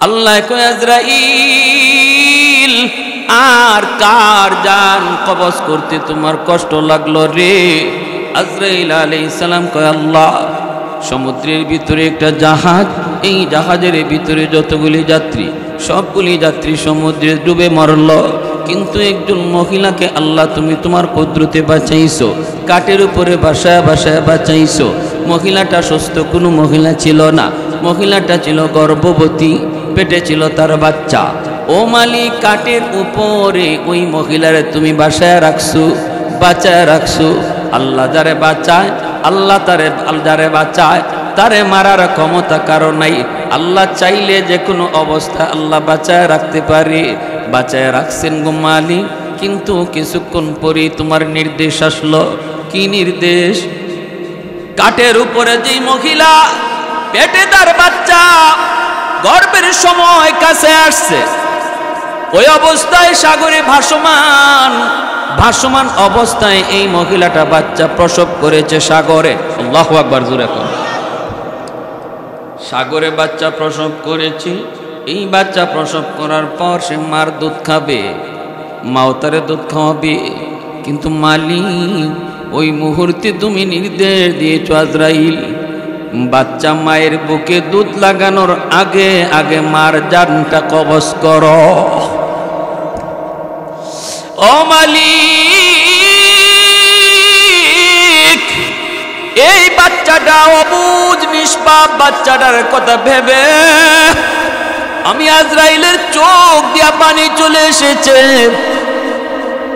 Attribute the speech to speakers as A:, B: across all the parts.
A: আল্লাহ কয় আজরাইল আর কার জান কবজ করতে তোমার কষ্ট লাগলো রে? আজরাইল আলাইহিস সালাম কয় আল্লাহ, সমুদ্রের ভিতরে একটা জাহাজ, এই জাহাজের ভিতরে যতগুলি যাত্রী সবগুলি যাত্রী সমুদ্রে ডুবে মরল, কিন্তু একজন মহিলাকে আল্লাহ তুমি তোমার কুদরতে বাঁচাইছো, কাঠের উপরে বাসায় বাসায় বাঁচাইছো। মহিলাটা সুস্থ কোনো মহিলা ছিল না, মহিলাটা ছিল গর্ভবতী, পেটে ছিল তার বাচ্চা। ও মালিক, কাঠের উপরে ওই মহিলারে তুমি বাসায় রাখছো, বাঁচায় রাখছো। আল্লাহ যারে বাঁচায়, আল্লাহ যারে বাঁচায় তারে মারার ক্ষমতা কারো নাই। আল্লাহ চাইলে যে কোনো অবস্থা আল্লাহ বাঁচায় রাখতে পারে, বাঁচায় রাখছেন গো মালিক। কিন্তু কিছুক্ষণ পরেই তোমার নির্দেশ আসলো। কি নির্দেশ? কাঠের উপরে যেই মহিলা পেটে তার বাচ্চা, গর্ভের সময় কাছে আসছে, ওই অবস্থায় সাগরে ভাসমান অবস্থায় এই মহিলাটা বাচ্চা প্রসব করেছে সাগরে। আল্লাহু আকবার, জোরে কর। সাগরে বাচ্চা প্রসব করেছে। এই বাচ্চা প্রসব করার পর সে মার দুধ খাবে, মাও তারে দুধ খাওয়াবে। কিন্তু মালিক, ওই মুহূর্তে তুমি নির্দেশ দিয়েছো আজরাইল, বাচ্চা মায়ের বুকে দুধ লাগানোর আগে আগে মার জানটা কবজ করো। ও মালিক, এই বাচ্চাটা অবুঝ নিষ্পাপ বাচ্চাটার কথা ভেবে আমি আজরাইলের চোখ দিয়া পানি চলে এসেছে,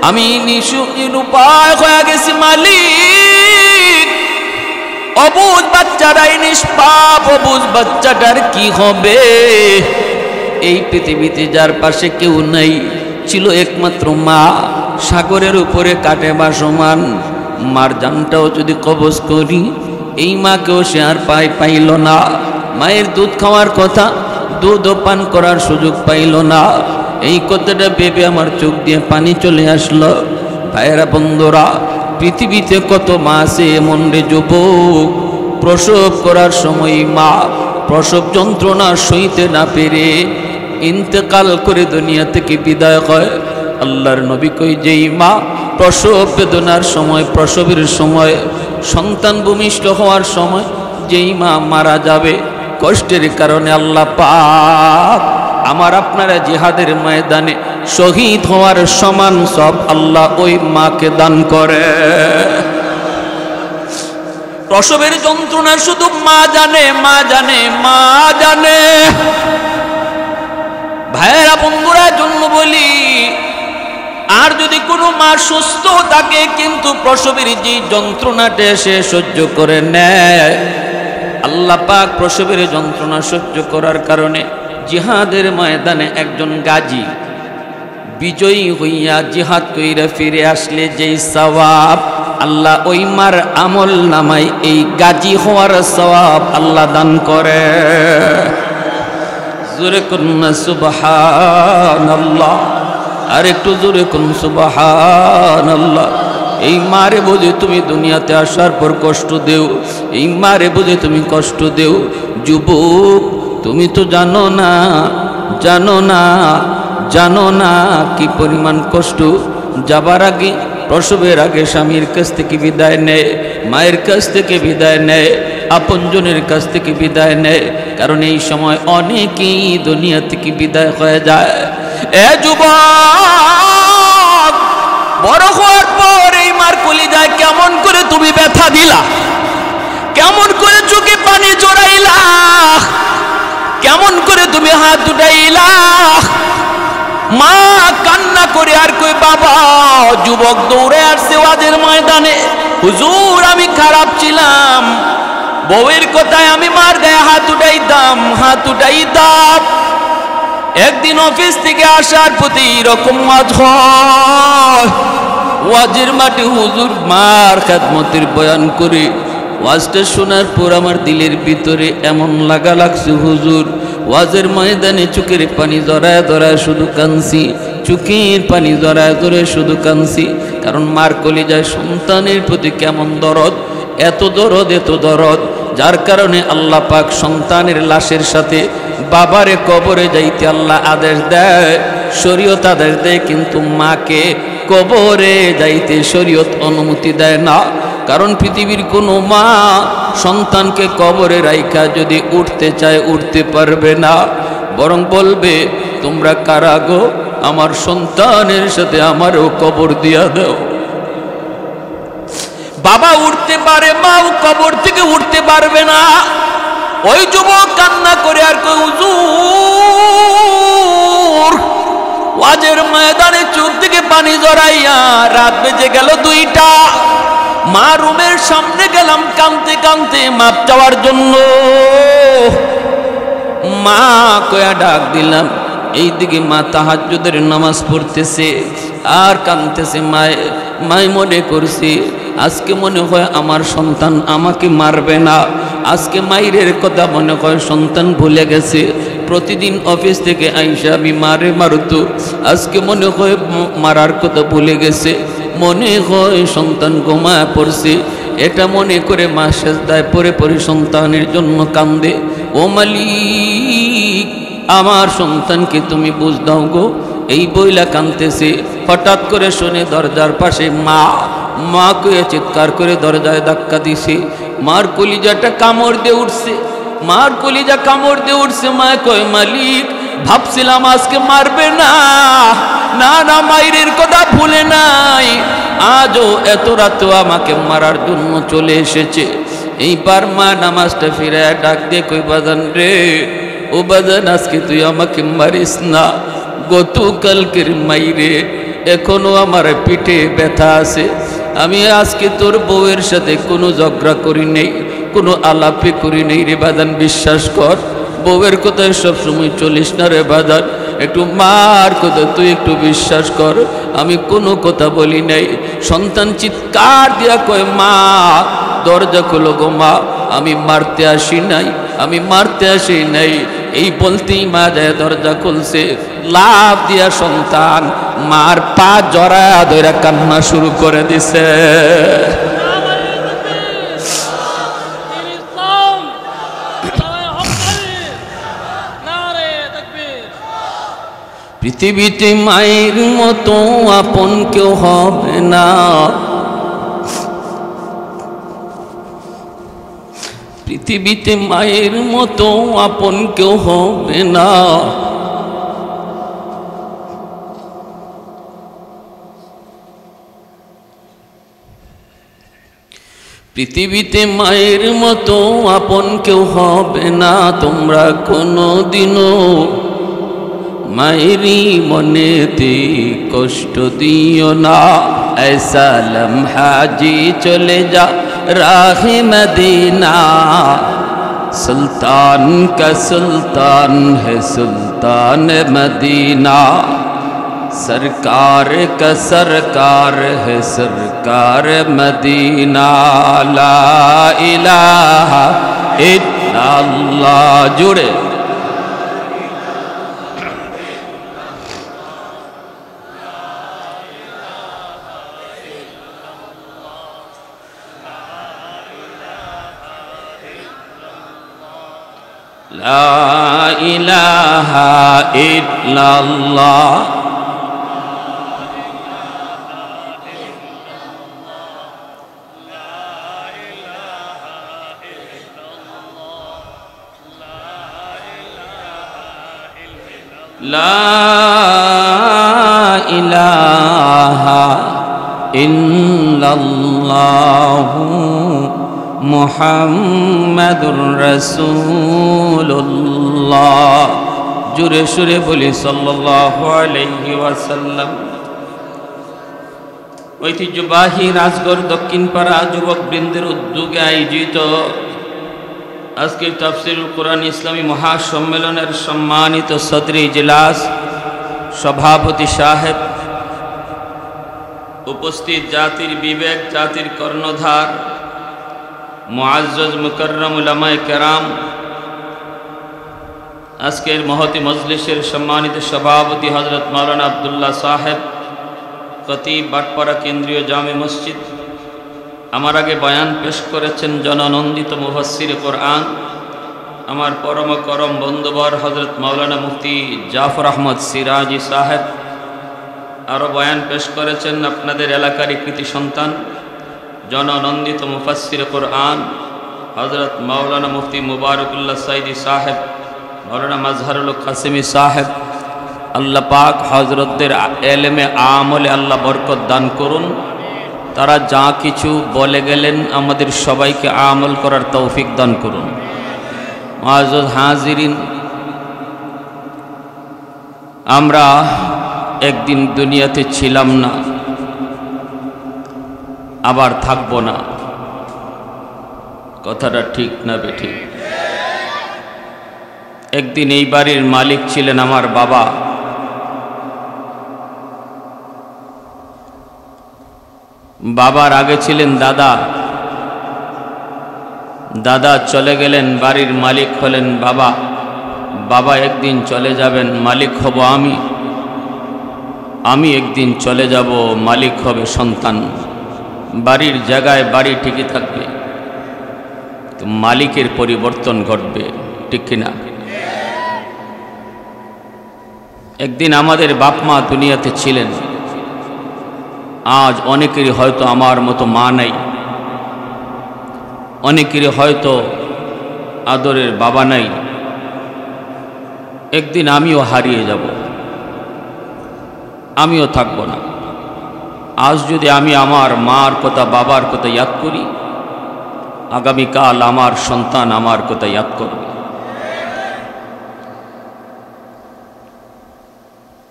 A: আমি নিরুপায় হয়ে গেছি মালিক। অবুঝ বাচ্চাটাই নিষ্পাপ, অবুঝ বাচ্চাটার কি হবে? এই পৃথিবীতে যার পাশে কেউ নাই, ছিল একমাত্র মা, সাগরের উপরে কাটে ভাসমান। মার জানটাও যদি কবজ করি, এই মাকেও সে আর পাইল না। মায়ের দুধ খাওয়ার কথা, দুধও পান করার সুযোগ পাইল না। এই কথাটা ভেবে আমার চোখ দিয়ে পানি চলে আসলো। ভাইয়েরা, বন্ধুরা, পৃথিবীতে কত মা আছে এমন রে যুবক, প্রসব করার সময় মা প্রসব যন্ত্রণা সইতে না পেরে ইন্তেকাল করে দুনিয়া থেকে বিদায় হয়। আল্লাহর নবী কই, যেই মা প্রসব বেদনার সময়, প্রসবের সময়, সন্তান ভূমিষ্ঠ হওয়ার সময় যেই মা মারা যাবে কষ্টের কারণে, আল্লাহ পাক আমার আপনারা জিহাদের ময়দানে শহীদ হওয়ার সমান সব আল্লাহ ওই মাকে দান করে। প্রসবের যন্ত্রণা শুধু মা জানে, মা জানে, মা জানে। ভাইয়েরা, বন্ধুরা, জন্য বলি, আর যদি কোনো মা সুস্থ থাকে কিন্তু প্রসবের যে যন্ত্রণাটা সে সহ্য করে নেয়, আল্লাহ পাক প্রসবের যন্ত্রণা সহ্য করার কারণে জিহাদের ময়দানে একজন গাজী বিজয়ী হইয়া জিহাদ কইরা ফিরে আসলে যেই সওয়াব আল্লাহ ওই মার আমল নামায় এই গাজী হওয়ার সওয়াব আল্লাহ দান করে। জোরে কোন সুবহানাল্লাহ, আর একটু জোরে কোন সুবহানাল্লাহ। এই মারে বুঝে তুমি দুনিয়াতে আসার পর কষ্ট দেও, এই মারে বুঝে তুমি কষ্ট দেও। যুবক, তুমি তো জানো না, জানো না, জানো না কি পরিমাণ কষ্ট। যাবার আগে, প্রসবের আগে স্বামীর কাছ থেকে বিদায় নেয়, মায়ের কাছ থেকে বিদায় নেয়, আপনজনের কাছ থেকে বিদায় নেয়, কারণ এই সময় অনেকেই দুনিয়া থেকে বিদায় হয়ে যায়। এ যুবক, বড় হওয়ার পর এই মার কলিজায় কেমন করে তুমি ব্যথা দিলা, কেমন করে চোখে পানি জড়াইলা, কেমন করে তুমি হাত উঠাইলা। মা কান্না করে আর কই, বাবা। যুবক দৌড়ে আসছে ওয়াজের ময়দানে, হুজুর আমি খারাপ ছিলাম, বউয়ের কথায় আমি মার গায়ে হাত উঠাইতাম, হাত উঠাইতাম। একদিন অফিস থেকে আসার প্রতি এরকম ওয়াজ হয়, ওয়াজের মাঠে হুজুর মার খেদমতের বয়ান করে ওয়াজটা শোনার পর আমার দিলের ভিতরে এমন লাগা লাগছে, হুজুর ওয়াজের ময়দানে চোখের পানি জড়ায় জড়ায় শুধু কাঁদছি, চোখের পানি জড়ায় জড়ায় শুধু কাঁদছি। কারণ মার কলিজায় সন্তানের প্রতি কেমন দরদ, এত দরদ, এত দরদ, যার কারণে আল্লাহ পাক সন্তানের লাশের সাথে বাবারে কবরে যাইতে আল্লাহ আদেশ দেয়, শরীয়ত আদেশ দেয়, কিন্তু মাকে কবরে যাইতে শরীয়ত অনুমতি দেয় না। কারণ পৃথিবীর কোনো মা সন্তানকে কবরে রাইখা যদি উঠতে চায় উঠতে পারবে না, বরং বলবে তোমরা কারা গো, আমার সন্তানের সাথে আমারও কবর দিয়া দাও। বাবা উঠতে পারে, মাও কবর থেকে উঠতে পারবে না। ওই যুবক কান্না করে আর কই হুজুর, ওয়াজের ময়দানে চোখ থেকে পানি জড়াইয়া রাত বেজে গেল 2টা। মা রুমের সামনে গেলাম কাঁদতে কাঁদতে মাপ চাওয়ার জন্য। মা কয়া ডাক দিলাম, এইদিকে মা তাহাজ্জুদের নামাজ পড়তেছে আর কাঁদতেছে। মাই মনে করছি আজকে মনে হয় আমার সন্তান আমাকে মারবে না। আজকে মায়ের কথা মনে হয় সন্তান ভুলে গেছে। প্রতিদিন অফিস থেকে আইসা আমি মারে মারতো, আজকে মনে হয় মারার কথা ভুলে গেছে। মনে হয় সন্তান ঘুমায় পড়ছে। এটা মনে করে মা সেজদায় পড়ে পড়ে সন্তানের জন্য কান্দে। ও মালিক, আমার সন্তানকে তুমি বুঝ দাও গো। এই বইলা কাঁদতেছে। হঠাৎ করে শুনে দরজার পাশে মা কয়ে চিৎকার করে দরজায় ধাক্কা দিছে। মার কলিজাটা কামড় দিয়ে উঠছে, মার কলিজা কামড় দিয়ে উঠছে। মা কয় মালিক, ভাবছিলাম আজকে মারবে না, না না মায়ের কথা ভুলে নাই, আজও এত রাতেও আমাকে মারার জন্য চলে এসেছে। এইবার মা নামাজটা ফিরে ডাক দিয়ে কই বাজান রে, ও বাজান আজকে তুই আমাকে মারিস না। গতকালকের মাইরে এখনো আমার পিঠে ব্যথা আছে। আমি আজকে তোর বউয়ের সাথে কোনো ঝগড়া করি নেই, কোনো আলাপে করি নেই রে বাজান, বিশ্বাস কর। বউয়ের কথায় সবসময় চলিস না রে বাজান, একটু মার কথা তুই একটু বিশ্বাস কর, আমি কোনো কথা বলি নাই। সন্তান চিৎকার দিয়া কয় মা দরজা খোলো গো মা, আমি মারতে আসি নাই, আমি মারতে আসি নাই। এই বলতেই মা যায় দরজা খুলছে। লাফ দিয়া সন্তান মার পা জড়া ধরে কান্না শুরু করে দিছে। পৃথিবীতে মায়ের মতো আপন কেউ হবে না। পৃথিবীতে মায়ের মতো আপন কেউ হবে না। পৃথিবীতে মায়ের মতো আপন কেউ হবে না। তোমরা কোনোদিনও মায়েরই মনেতে কষ্ট দিও না। ऐसा लम्हा जी चले जा राहे मदीना, सुल्तान का सुल्तान है सुल्तान मदीना, सरकार का सरकार है सरकार मदीना। ला इलाहा इल्लल्लाह जुड़े ला इलाहा इल्लल्लाह ला इलाहा इल्लल्लाहु मुहम्मदुर रसूलुल्लाह। जुरे सुरे बोली सल्लल्लाहु अलैहि वसल्लम। ঐতিহ্যবাহী রাজগড় দক্ষিণপাড়া যুবক বৃন্দের উদ্যোগে আয়োজিত আজকের তাফসীরুল কুরআন ইসলামী মহাসম্মেলনের সম্মানিত সদর ইজলাস সভাপতি সাহেব, উপস্থিত জাতির বিবেক, জাতির কর্ণধার মুআজ্জজ মুকাররম উলামায়ে কেরাম, আজকের মহতি মজলিসের সম্মানিত সভাপতি হযরত মাওলানা আব্দুল্লাহ সাহেব, খতিব বাটপাড়া কেন্দ্রীয় জামে মসজিদ, আমার আগে বয়ান পেশ করেছেন জননন্দিত মুফাসসির কোরআন আমার পরম করম বন্ধুবর হযরত মাওলানা মুফতি জাফর আহমদ সিরাজি সাহেব আরও বয়ান পেশ করেছেন। আপনাদের এলাকারই কৃতি সন্তান জননন্দিত মুফাসসির কোরআন হযরত মাওলানা মুফতি মুবারকুল্লাহ সাইদি সাহেব, মাওলানা মাজহারুল কাসেমি সাহেব, আল্লাহ পাক হযরতদের এলেমে আমলে আল্লাহ বরকত দান করুন। তারা যা কিছু বলে গেলেন আমাদের সবাইকে আমল করার তৌফিক দান করুন। মুআজ্জাজ হাজিরিন, আমরা একদিন দুনিয়াতে ছিলাম না, আবার থাকবো না। কথাটা ঠিক না বেঠিক? একদিন এই বাড়ির মালিক ছিলেন আমার বাবা। বাবার আগে ছিলেন দাদা। দাদা চলে গেলেন, বাড়ির মালিক হলেন বাবা। বাবা একদিন চলে যাবেন, মালিক হব আমি একদিন চলে যাব, মালিক হবে সন্তান। বাড়ির জায়গায় বাড়ি ঠিকই থাকবে, তো মালিকের পরিবর্তন ঘটবে, ঠিক কিনা? একদিন আমাদের বাপ মা দুনিয়াতে ছিলেন। আজ অনেকেরই হয়তো আমার মতো মা নাই, অনেকেরই হয়তো আদরের বাবা নাই। একদিন আমিও হারিয়ে যাব, আমিও থাকব না। আজ যদি আমি আমার মার কথা, বাবার কথা ইয়াদ করি, আগামীকাল আমার সন্তান আমার কথা ইয়াদ করবে।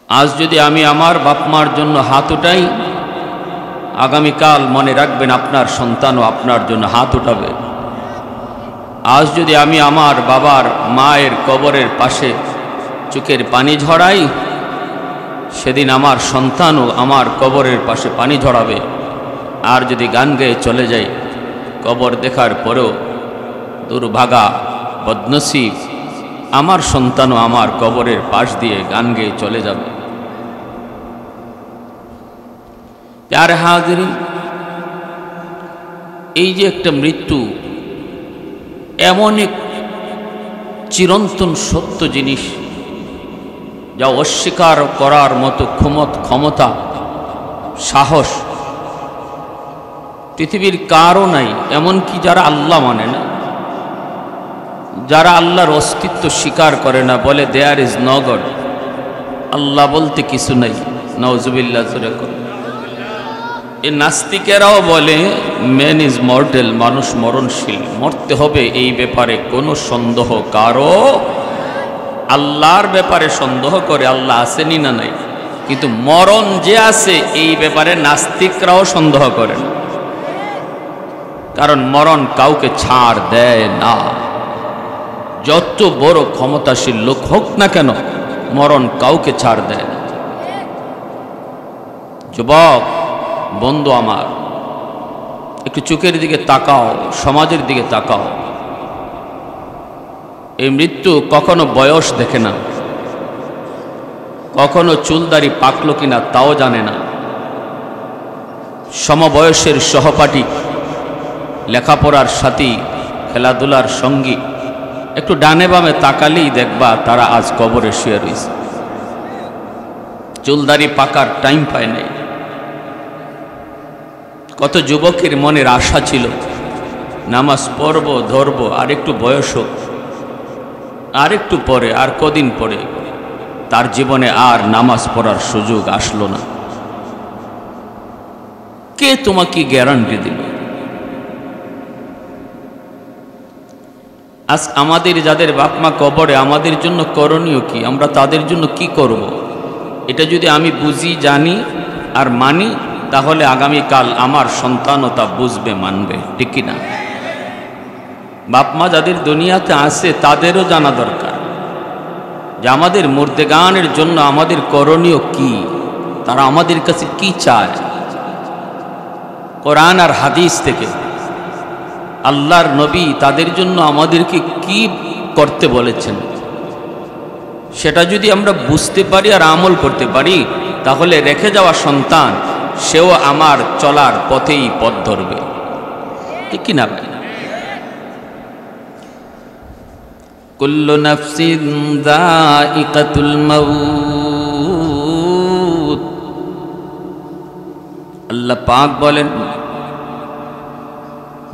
A: আজ যদি আমি আমার বাপ মার জন্য হাত উঠাই, আগামীকাল মনে রাখবেন আপনার সন্তানও আপনার জন্য হাত উঠাবে। আজ যদি আমি আমার বাবার মায়ের কবরের পাশে চোখের পানি ঝরাই, সেদিন আমার সন্তানও আমার কবরের পাশে পানি ঝরাবে। আর যদি গান গেয়ে চলে যাই, কবর দেখার পরেও দুর্ভাগা বদনসিব আমার সন্তানও আমার কবরের পাশ দিয়ে গান গেয়ে চলে যাবে। প্যারে হাজিরিন, এই যে একটা মৃত্যু, এমন এক চিরন্তন সত্য জিনিস যা অস্বীকার করার মতো ক্ষমতা, সাহস পৃথিবীর কারও নাই। এমনকি যারা আল্লাহ মানে না, যারা আল্লাহর অস্তিত্ব স্বীকার করে না, বলে দেয়ার ইজ নো গড, আল্লাহ বলতে কিছু নাই, নাউজুবিল্লাহ জোরে করে। এই নাস্তিকেরাও বলে ম্যান ইজ মর্টেল, মানুষ মরণশীল, মরতে হবে, এই ব্যাপারে কোনো সন্দেহ কারো। আল্লাহর ব্যাপারে সন্দেহ করে, আল্লাহ আসেনি না নাই, কিন্তু মরণ যে আছে এই ব্যাপারে নাস্তিকরাও সন্দেহ করে না। কারণ মরণ কাউকে ছাড় দেয় না, যত বড় ক্ষমতাশীল লোক হোক না কেন, মরণ কাউকে ছাড় দেয় না। যুবক বন্ধু আমার, একটু চোখের দিকে তাকাও, সমাজের দিকে তাকাও। এই মৃত্যু কখনো বয়স দেখে না, কখনো চুলদারি পাকলো কিনা তাও জানে না। সমবয়সের সহপাঠী, লেখাপড়ার সাথী, খেলাধুলার সঙ্গী, একটু ডানে বামে তাকালেই দেখবা তারা আজ কবরে শুয়ে রয়েছে। চুলদারি পাকার টাইম পায় নাই। কত যুবকের মনের আশা ছিল নামাজ পড়ব, ধরব, আর একটু বয়স হোক, আর একটু পরে, আর কদিন পরে তার জীবনে আর নামাজ পড়ার সুযোগ আসলো না। কে তোমাকে গ্যারান্টি দিল? আজ আমাদের যাদের বাপ মা কবরে, আমাদের জন্য করণীয় কি? আমরা তাদের জন্য কি করব? এটা যদি আমি বুঝি, জানি আর মানি, তাহলে আগামীকাল আমার সন্তানও তা বুঝবে, মানবে, ঠিক কিনা? বাপ মা যাদের দুনিয়াতে আছে তাদেরও জানা দরকার যে আমাদের মুর্দেগানের জন্য আমাদের করণীয় কি, তারা আমাদের কাছে কি চায়। কোরআন আর হাদিস থেকে আল্লাহর নবী তাদের জন্য আমাদেরকে কি করতে বলেছেন, সেটা যদি আমরা বুঝতে পারি আর আমল করতে পারি, তাহলে রেখে যাওয়া সন্তান সেও আমার চলার পথেই পথ ধরবে, ঠিক কিনা ভাই? কুল্লু নাফসিন যায়িকাতুল মাউত। আল্লাহ পাক বলেন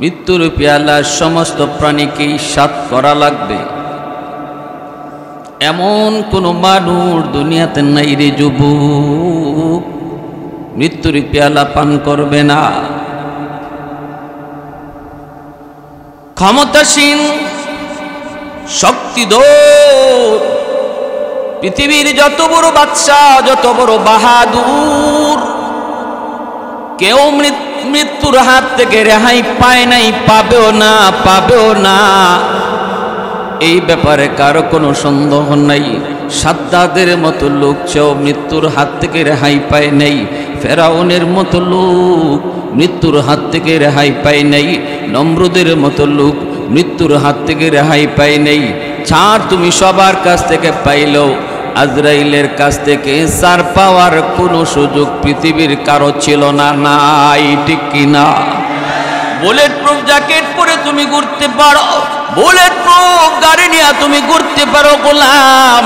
A: মৃত্যুর পেয়ালা সমস্ত প্রাণীকেই স্বাদ করা লাগবে, এমন কোন মানুষ দুনিয়াতে নাই রে যুবক মৃত্যুর পেয়ালা পান করবে না। ক্ষমতাসীন শক্তিধর পৃথিবীর যত বড় বাদশাহ, যত বড় বাহাদুর, কেউ মৃত্যুর হাত থেকে রেহাই পায় নাই, পাবেও না, পাবেও না। এই ব্যাপারে কারো কোনো সন্দেহ নাই। সাদ্দাদের মতো লোক চেয়েও মৃত্যুর হাত থেকে রেহাই পায় নাই। ফেরাউনের মতো লোক মৃত্যুর হাত থেকে রেহাই পায় নাই। নমরুদের মতো লোক মৃত্যুর হাত থেকে রেহাই পায় নাই। ছাড় তুমি সবার কাছ থেকে পাইলেও আজরাইলের কাছ থেকে ছাড় পাওয়ার কোনো সুযোগ পৃথিবীর কারো ছিল না, নাই, ঠিক কিনা? বুলেট প্রুফ জ্যাকেট পরে তুমি ঘুরতে পারো, বুলেট প্রুফ গাড়ি নিয়ে তুমি ঘুরতে পারো গোলাম,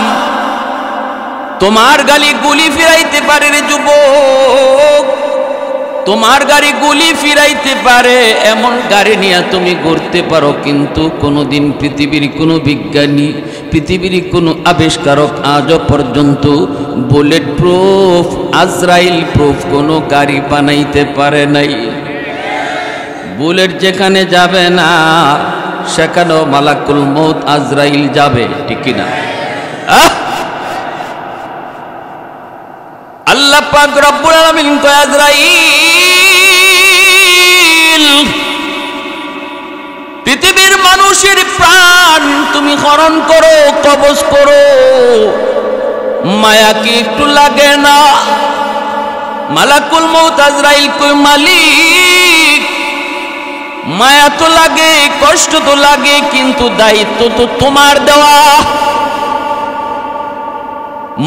A: তোমার গাড়ি গুলি ফিরাইতে পারে রে যুবক, তোমার গাড়ি গুলি ফিরাইতে পারে এমন গাড়ি নিয়ে তুমি ঘুরতে পারো। কিন্তু কোনোদিন পৃথিবীর কোনো বিজ্ঞানী, পৃথিবীর কোনো আবিষ্কারক আজও পর্যন্ত বুলেট প্রুফ, আজরাইল প্রুফ কোনো গাড়ি বানাইতে পারে নাই। বুলেট যেখানে যাবে না সেখানেও মালাকুল মউত আজরাইল যাবে, ঠিক কিনা? আল্লাহ পাক রব্বুল আলামিন কয় আজরাইল পৃথিবীর মানুষের প্রাণ তুমি হরণ করো, কবজ করো, মায়া কি একটু লাগে না? মালাকুল মউত আজরাইল কয় মালিক মায়া তো লাগে, কষ্ট তো লাগে, কিন্তু দায়িত্ব তো তোমার দেওয়া।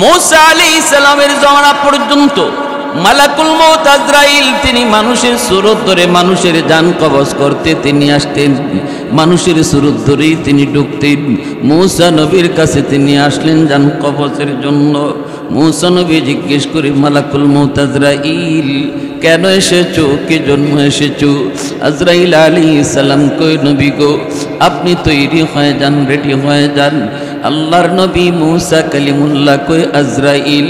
A: মূসা আলাইহিস সালামের জামানা পর্যন্ত মালাকুল মউত আজরাইল তিনি মানুষের সুরত ধরে মানুষের জান কবজ করতে তিনি আসতেন, মানুষের সুরত ধরেই তিনি ঢুকতেন। মূসা নবীর কাছে তিনি আসলেন জান কবজের জন্য। মূসা নবী জিজ্ঞেস করে মালাকুল মউত আজরাইল কেন এসেছো, কি জন্য এসেছো? আজরাইল আলাইহিস সালাম কই নবী গো আপনি তৈরি হয়ে যান, রেডি হয়ে যান। আল্লাহর নবী মূসা কালিমুল্লাহ কই আজরাইল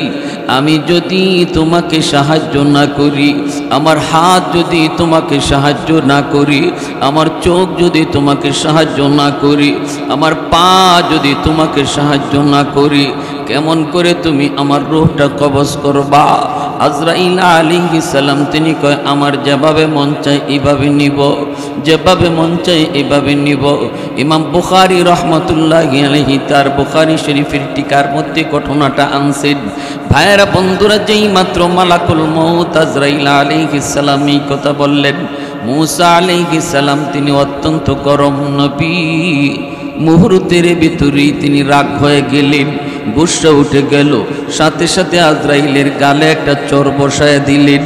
A: আমি যদি তোমাকে সাহায্য না করি, আমার হাত যদি তোমাকে সাহায্য না করি, আমার চোখ যদি তোমাকে সাহায্য না করি, আমার পা যদি তোমাকে সাহায্য না করি, কেমন করে তুমি আমার রূহটা কবজ করবা? আজরাইল আলাইহিস সালাম তিনি কয় আমার যেভাবে মন চায় এইভাবে নিব, যেভাবে মন চায় এইভাবে নিব। ইমাম বুখারী রাহমাতুল্লাহি আলাইহি তার বুখারী শরীফের টিকার মধ্যে ঘটনাটা আনছেন। ভাইয়েরা বন্ধুরা, যেই মাত্র মালাকুল মউত আজরাইল আলাইহিস সালাম এই কথা বললেন, মূসা আলাইহিস সালাম তিনি অত্যন্ত গরম নবী, মুহূর্তের ভিতরেই তিনি রাগ হয়ে গেলেন, গুসা উঠে গেল। সাথে সাথে আজরাইলের গালে একটা চর বসায় দিলেন।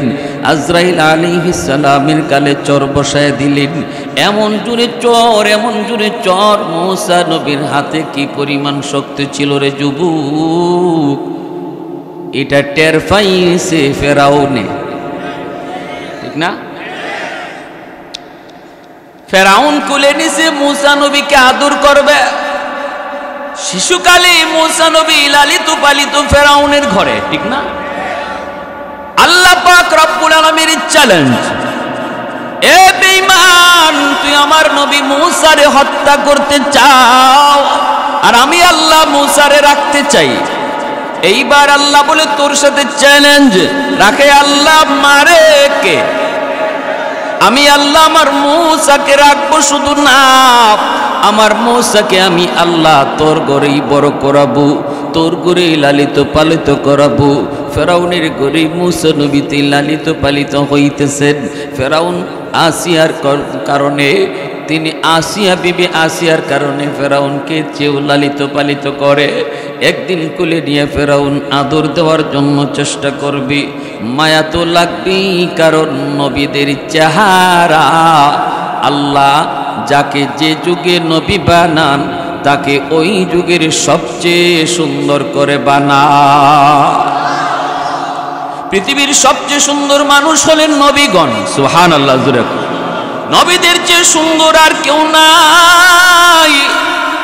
A: আজরাইল আলাইহিস সালামের গালে চর বসায় দিলেন। এমন জোরে চর, এমন জোরে চর, মূসা নবীর হাতে কি পরিমাণ শক্তি ছিল রে যুবক, এটা টের পাইছে ফেরাউনে, ঠিক না? ফেরাউন কোলে নিছে মূসা নবীকে আদর করবে। শিশুকালে মূসা নবী লালিত পালিত ফেরাউনের ঘরে, ঠিক না? আল্লাহ পাক রব্বুল আলামিনের চ্যালেঞ্জ, এ বেঈমান তুই আমার নবী মূসারে হত্যা করতে চাও আর আমি আল্লাহ মূসারে রাখতে চাই। এইবার আল্লাহ বলে তোর সাথে চ্যালেঞ্জ, রাখে আল্লাহ মারে কে? আমি আল্লাহ আমার মূসাকে রাখবো, শুধু না আমার মূসাকে আমি আল্লাহ তোর ঘরেই বড় করাবো, তোর ঘরেই লালিত পালিত করাবো। ফেরাউনের ঘরে মূসা নবীতে লালিত পালিত হইতেছেন। ফেরাউন আসিয়ার কারণে, তিনি আসিয়া বিবি আসিয়ার কারণে ফেরাউনকে চেয়েও লালিত পালিত করে। একদিন কোলে নিয়ে ফেরাউন আদর দেওয়ার জন্য চেষ্টা করবে, মায়া তো লাগবেই, কারণ নবীদের চেহারা আল্লাহ যাকে যে যুগে নবী বানান তাকে ওই যুগের সবচেয়ে সুন্দর করে বানা। পৃথিবীর সবচেয়ে সুন্দর মানুষ হলেন নবীগণ। সুবহানাল্লাহ। জোরে নবীদের চেয়ে সুন্দর আর কেউ নাই।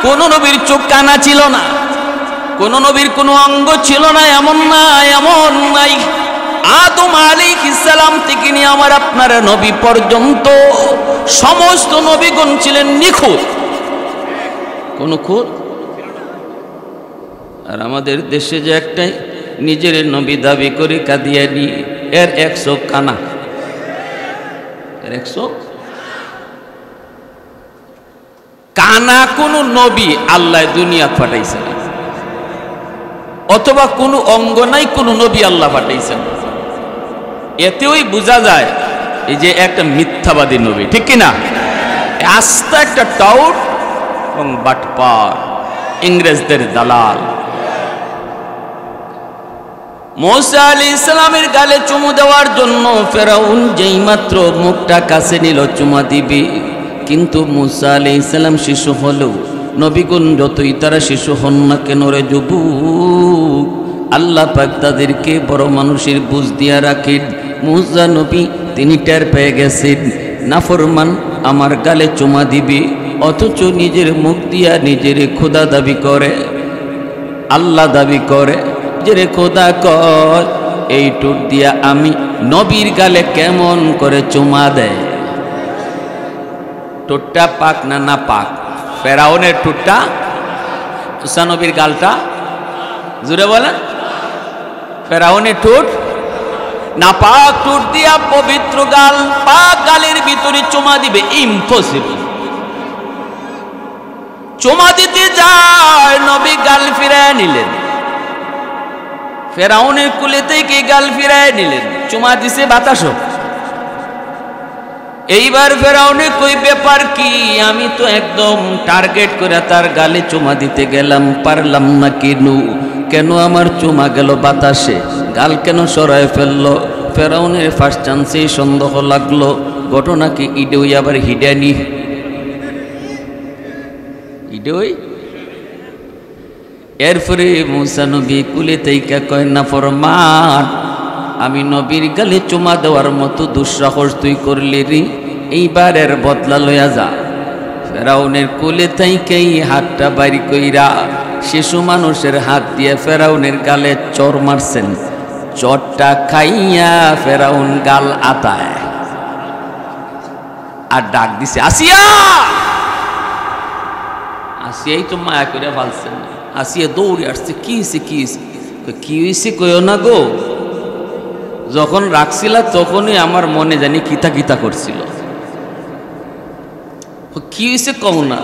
A: কোন নবীর চোখ কানা ছিল না, কোন নবীর কোনো অঙ্গ ছিল না, এমন নাই। আদম আলাইহিস সালাম থেকে নিয়ে আমার আপনার নবী পর্যন্ত সমস্ত নবীগণ ছিলেন নিখুঁত, কোন খুঁত। আর আমাদের দেশে যে একটাই নিজের নবী দাবি করে কাদিয়ানি, এর 100 কানা, এর 100 কানা। কোন নবী আল্লাহ দুনিয়া পাঠাইছেন, অথবা কোনো অঙ্গ নাই, কোন নবী আল্লাহ পাঠাইছেন। এতেই বোঝা যায় এই যে একটা মিথ্যাবাদী নবী, ঠিক কিনা? আস্তা একটা টাউট এবং বাটপার, ইংরেজদের দালাল। মুসা আলাইহিস সালামের গালে চুমু দেওয়ার জন্য ফেরাউন যেই মাত্র মুখটা কাছে নিল চুমা দিবে, কিন্তু মুসা আলাইহিস সালাম শিশু হলেও নবীগণ যতই তারা শিশু হন না কেন রে যুবক, আল্লাহ পাক তাদেরকে বড় মানুষের বুঝ দিয়া রাখেন। মুসা নবী তিনি টের পেয়ে গেছেন নাফরমান আমার গালে চুমা দিবে, অথচ নিজের মুখ দিয়া নিজের খোদা দাবি করে, আল্লাহ দাবি করে, নিজের খোদা কয়। এই টুট দিয়া আমি নবীর গালে কেমন করে চুমা দেয়? টুটটা পাক না না পাক? ফেরাউনের টুটটা, মুসা নবীর গালটা, জুড়ে বলেন। ফেরাউনের টুট না পাক, টুট দিয়া পবিত্র গাল পাক গালের ভিতরে চুমা দিবে, ইম্পসিবল। চুমা দিতে যায় নবী গাল ফিরায় নিলেন, ফেরাউনের কুলে থেকে গাল ফিরায় নিলেন, চুমা দিছে বাতাসও। এইবার ফেরাউনে কই ব্যাপার কি, আমি তো একদম টার্গেট করে তার গালে চুমা দিতে গেলাম, পারলাম না কেন আমার চুমা গেল বাতাসে, গাল কেন সরায় ফেললো? ফেরাউনের ফার্স্ট চান্সেই সন্দেহ লাগলো ঘটনা কি ইডই আবার হিডানি, ইডই। এরপরে মুসা নবী কুলে তাইকা কয় নাফরমান, আমি নবীর গালে চুমা দেওয়ার মতো দুঃসাহস তুই করলি রে, এইবারের বদলা লইয়া যা। ফেরাউনের কোলে তাইকেই হাতটা বাড়ি কইরা শিশু মানুষের হাত দিয়ে ফেরাউনের গালে চর মারছেন। চরটা খাইয়া ফেরাউন গাল আতায় আর ডাক দিছে আসিয়া। আসিয়াই তো মায়া করে ফালছেন। আসিয়া দৌড়ে আসছে, কি হয়েছে কইও না গো, যখন রাখছিলা তখনই আমার মনে জানি কিতা কিতা করছিল। কি হয়েছে কও না?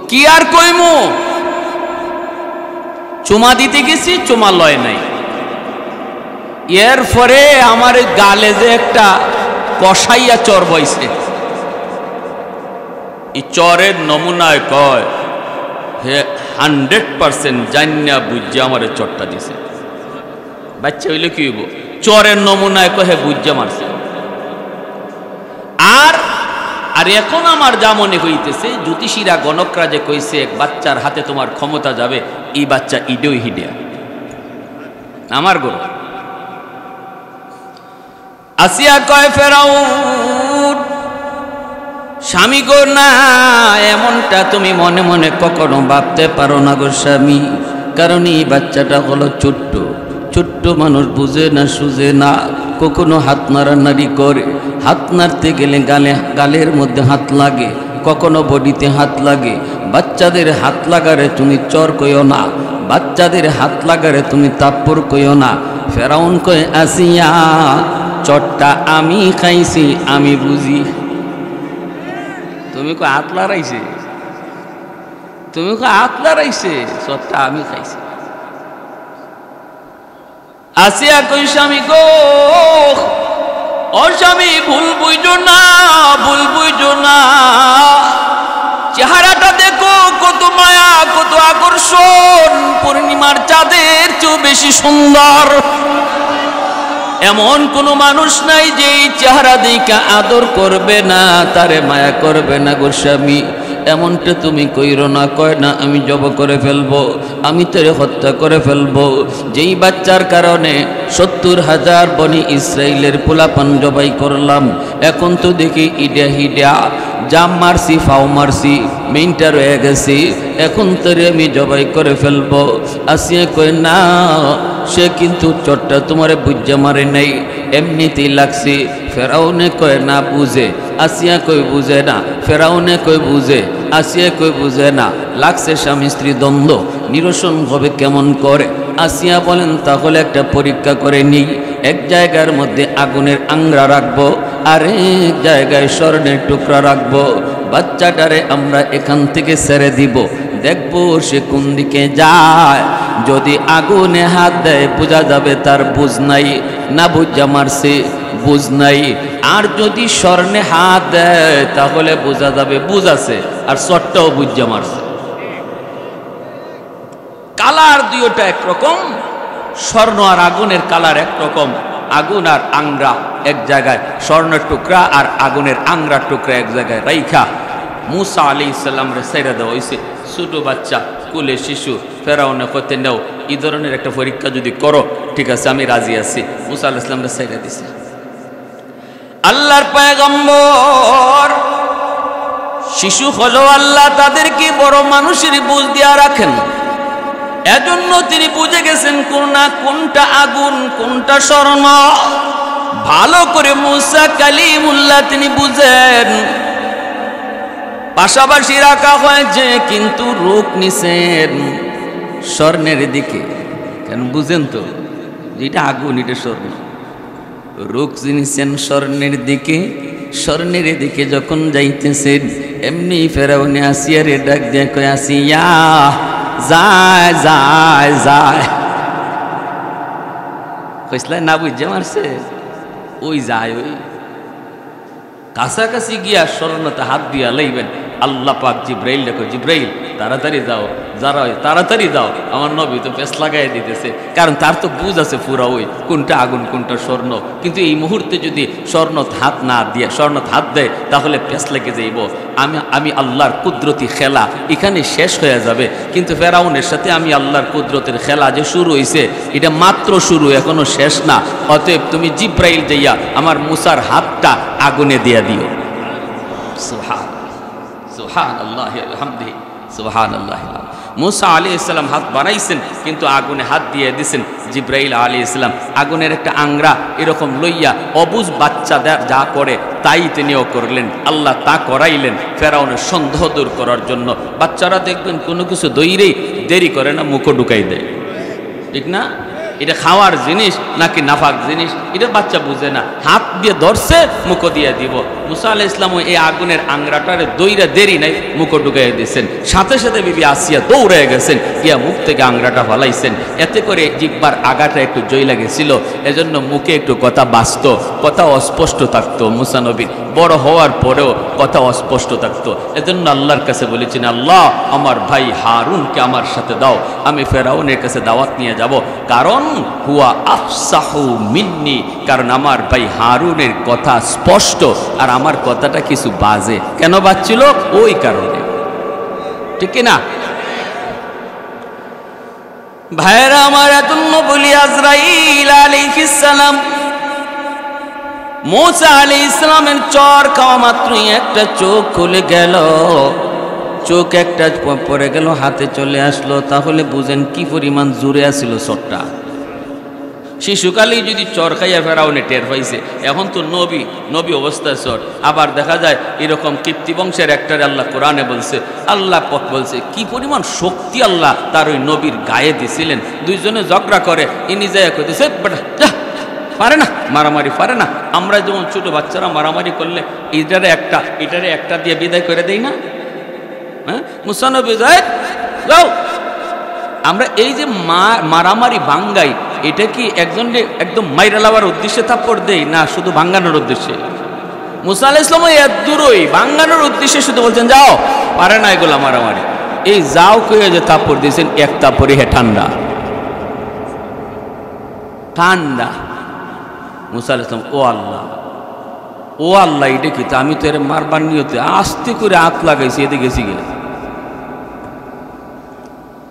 A: কি আর কইমু, চুমা দিতে গেছি, চুমা লয় নাই। এর পরে আমার গালে যে একটা কষাইয়া চর বইছে, এই চরের নমুনায় কয় হে 100% জান্না বুঝে আমার চরটা দিছে। বাচ্চা হইলে কি হইব? চরের নমুনায় কহে বুঝে মারছে। আর এখন আমার যা মনে হইতেছে, জ্যোতিষীরা গণকরা যে কইছে এক বাচ্চার হাতে তোমার ক্ষমতা যাবে, এই বাচ্চা ইডই হিডিয়া আমার গরু। আসিয়া কয় ফেরাউন স্বামী গো না, এমনটা তুমি মনে মনে কখনো ভাবতে পারো না গো স্বামী, কারণ এই বাচ্চাটা হলো ছোট্ট ছোট্ট মানুষ, বুঝে না সুঝে না, কখনো হাত নাড়ানাড়ি করে, হাত নাড়তে গেলে গালের মধ্যে হাত লাগে, কখনো বডিতে হাত লাগে। বাচ্চাদের হাত লাগারে তুমি চর কইও না, বাচ্চাদের হাত লাগারে তুমি তাপ্পর কইও না। ফেরাউন কয় আসিয়া চরটা আমি খাইছি, আমি বুঝি। তুমি কয় হাত লড়াইছে, তুমি কয় হাত লড়াইছে, চরটা আমি খাইছি। আসিয়া কই স্বামী গো, ও স্বামী ভুল বুঝো না, ভুল বুঝো না, চেহারাটা দেখো কত মায়া কত আকর্ষণ, পূর্ণিমার চাঁদের চেয়ে বেশি সুন্দর। এমন কোনো মানুষ নাই যে এই চেহারা দেখে আদর করবে না, তারে মায়া করবে না গো স্বামী। এমনটা তুমি কইরো না। কয় না আমি জব করে ফেলবো, আমি তোরে হত্যা করে ফেলবো। যেই বাচ্চার কারণে 70,000 বনি ইসরায়েলের পোলাপান জবাই করলাম, এখন তো দেখি ইডা হিডা জাম মারছি, ফাও মারছি, মেইনটা রয়ে গেছি, এখন তোরে আমি জবাই করে ফেলবো। আসিয়া কয় না, সে কিন্তু চটটা তোমারে বুঝা মারে নাই, এমনিতেই লাগছি। ফেরাউনে কয় না বুঝে, আসিয়া কই বুঝে না। ফেরাউনে কই বুঝে, আসিয়া কই বুঝে না। লাগছে স্বামী স্ত্রী দ্বন্দ্ব, নিরসন হবে কেমন করে? আসিয়া বলেন তাহলে একটা পরীক্ষা করে নিই। এক জায়গার মধ্যে আগুনের আংরা রাখবো, আর এক জায়গায় স্বর্ণের টুকরা রাখবো। বাচ্চাটারে আমরা এখান থেকে ছেড়ে দিব, দেখবো সে কোন দিকে যায়। যদি আগুনে হাত দেয় বোঝা যাবে তার বুঝ নাই, না বুঝা মারছে বুঝ নাই। আর যদি স্বর্ণে হাত দেয় তাহলে বোঝা যাবে বুঝ আছে, আর চটটাও বুঝা মারছে। কালার দুইটা একরকম, স্বর্ণ আর আগুনের কালার একরকম। আগুন আর আংরা এক জায়গায়, স্বর্ণের টুকরা আর আগুনের আংরার টুকরা এক জায়গায় রাইখা মুসা আলাইহিস সালাম রে ছেড়ে দেওয়া হয়েছে। ছোট বাচ্চা, কুলে শিশু। ফেরাউনে কইতে নেও, এই ধরনের একটা পরীক্ষা যদি করো ঠিক আছে আমি রাজি আছি। মুসা আলাইহিস সালাম রে ছেড়ে দিছে। আল্লাহর পয়গম্বর শিশু হলো, আল্লাহ তাদেরকে বড় মানুষের বুঝ দিয়া রাখেন। এজন্য তিনি বুঝে গেছেন কোনটা আগুন কোনটা স্বর্ণ। ভালো করে মুসা কালিমুল্লাহ তিনি বুঝেন। পাশাপাশি রাখা হয়েছে, কিন্তু রোগ নিছেন স্বর্ণের দিকে। কেন বুঝেন তো, যেটা আগুন এটা স্বর্ণ। রোগ নিছেন স্বর্ণের দিকে। স্বর্ণের দিকে যখন যাইতেছেন, এমনি ফেরাউনে আসিয়ারে ডাক দিয়ে কয়, আসিয়া যায় যায় যায়। কইসলা না বুঝে মারছে, ওই যায় ওই কাছাকাছি গিয়া স্বর্ণতে হাত দিয়া লইবেন। আল্লাহ পাক জিব্রাইল দেখো, জিব্রাইল তাড়াতাড়ি যাও, যারা তাড়াতাড়ি যাও, আমার নবী তো পেস লাগাই দিতেছে। কারণ তার তো বুঝ আছে পুরা ওই কোনটা আগুন কোনটা স্বর্ণ। কিন্তু এই মুহূর্তে যদি স্বর্ণ হাত না দিয়ে স্বর্ণ হাত দেয় তাহলে পেস লেগে যাইব। আমি আল্লাহর কুদরতি খেলা এখানে শেষ হয়ে যাবে। কিন্তু ফেরাউনের সাথে আমি আল্লাহর কুদরতের খেলা যে শুরু হয়েছে এটা মাত্র শুরু, এখনো শেষ না। অতএব তুমি জিব্রাইল যাইয়া আমার মুসার হাতটা আগুনে দিয়া দিও। সুবহান সুবহানাল্লাহ আলহামদুলিল্লাহ সুবহানাল্লাহ। মুসা আলাইহিস সালাম হাত বানাইছেন, কিন্তু আগুনে হাত দিয়ে দিয়েছেন। জিব্রাইল আলাইহিস সালাম আগুনের একটা আংরা এরকম লইয়া অবুঝ বাচ্চাদের যা করে তাই তিনিও করলেন। আল্লাহ তা করাইলেন ফেরাউনের সন্দেহ দূর করার জন্য। বাচ্চারা দেখবেন কোনো কিছু দইরেই দেরি করে না, মুখো ঢুকাই দেয়, ঠিক না? এটা খাওয়ার জিনিস নাকি নাফাক জিনিস এটা বাচ্চা বুঝে না, হাত দিয়ে ধরছে মুখো দিয়ে দিব। মুসা আলাইহিস সালাম এই আগুনের আংরাটারে দইরা দেরি নাই মুখো ঢুকাইয়া দিয়েছেন। সাথে সাথে বিবি আসিয়া দৌড়ে গেছেন, গিয়া মুখ থেকে আংরাটা ফালাইছেন। এতে করে জিহ্বার আগাটা একটু জইলা গেছিল, এজন্য মুখে একটু কথা বাঁচত, কথা অস্পষ্ট থাকতো। মুসা নবীর বড় হওয়ার পরেও কথা অস্পষ্ট থাকতো। এজন্য আল্লাহর কাছে বলেছেন, আল্লাহ আমার ভাই হারুনকে আমার সাথে দাও, আমি ফেরাউনের কাছে দাওয়াত নিয়ে যাব। কারণ হুয়া আফসাহু মিন্নি, কারণ আমার ভাই হারুনের কথা স্পষ্ট আর আমার কথাটা কিছু বাজে। কেন বাজছিল? ওই কারণে, ঠিক না ভাইরা আমার? এজন্য বলি আজরাইল আলাইহিস সালাম মুসা আলাইহিস সালামের চর খাওয়া মাত্রই একটা চোখ খুলে গেল, চোখ একটা পড়ে গেল, হাতে চলে আসলো। তাহলে বুঝেন কি পরিমাণ জোরে আসছিল চরটা। শিশুকালেই যদি চর খাইয়া ফেরাউনে টের পাইছে, এখন তো নবী অবস্থায় চর। আবার দেখা যায় এরকম কীর্তি বংশের একটারে আল্লাহ কোরআনে বলছে, আল্লাহ পাক বলছে কি পরিমাণ শক্তি আল্লাহ তার ওই নবীর গায়ে দিছিলেন। দুইজনে ঝগড়া করে, ইনি যায় কইতেছে বেটা পারে না, মারামারি পারে না। আমরা যেমন ছোট বাচ্চারা মারামারি করলে এটারে একটা দিয়ে বিদায় করে দেই না? হ্যাঁ, মুসা নবী যায় যাও। আমরা এই যে মারামারি ভাঙ্গাই, এটা কি একজনকে একদম মাইরা লাবার উদ্দেশ্যে থাপ্পড় দেই না শুধু ভাঙ্গানোর উদ্দেশ্যে? মুসা আলাইহিস সালাম এত দূরই ভাঙ্গানোর উদ্দেশ্যে শুধু বলছেন যাও, পারে না এগুলা মারামারি। এই যাও কয়ে যে থাপ্পড় দিয়েছেন, এক থাপ্পড়ে হে ঠান্ডা ঠান্ডা। মুসা আলাইহিস সালাম ও আল্লাহ ও আল্লাহ এটা কি, আমি তো এর মারবার নিয়তে আস্তে করে হাত লাগাইছি, এতে গেছি গে।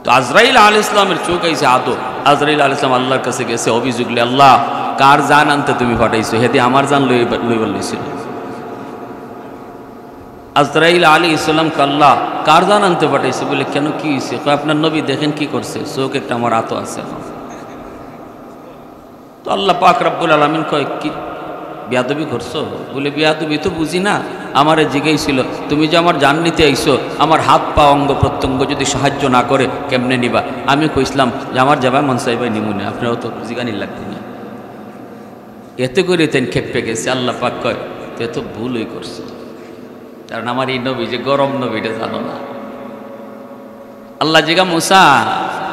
A: তো আজরাইল আলাইহিস সালামের চোখ আইছে আদো। আজরাইল আলাইহিস সালাম আল্লাহর কাছে গেছে, অভিযোগ লে, আল্লাহ কার জান আনতে তুমি পাঠাইছো, হেদি আমার জান লইবার লইছিল। আজরাইল আলাইহিস সালাম আল্লাহ কার জান আনতে পাঠাইছে, বলে কেন কি হয়েছে? আপনার নবী দেখেন কি করছে, চোখ একটা আমার আতো আছে। তো আল্লাহ পাক রব্বুল আলামিন কয়, কি বেয়াদবি করছো? বলে বেয়াদবি তো বুঝি না, আমারে জিজ্ঞাসিল তুমি যে আমার জান নিতে আইছো, আমার হাত পা অঙ্গ প্রত্যঙ্গ যদি সাহায্য না করে কেমনে নিবা? আমি কইসলাম যে আমার যাবা মন চাইবা নিমুনে, আপনারাও তো জিগানি লাগবে না। এতে করে তেন খেপে গেছে। আল্লাহ পাক কয় তে তো ভুলই করছো, কারণ আমার এই নবী যে গরম নবীটা জানো না। আল্লাহ জিগা মুসা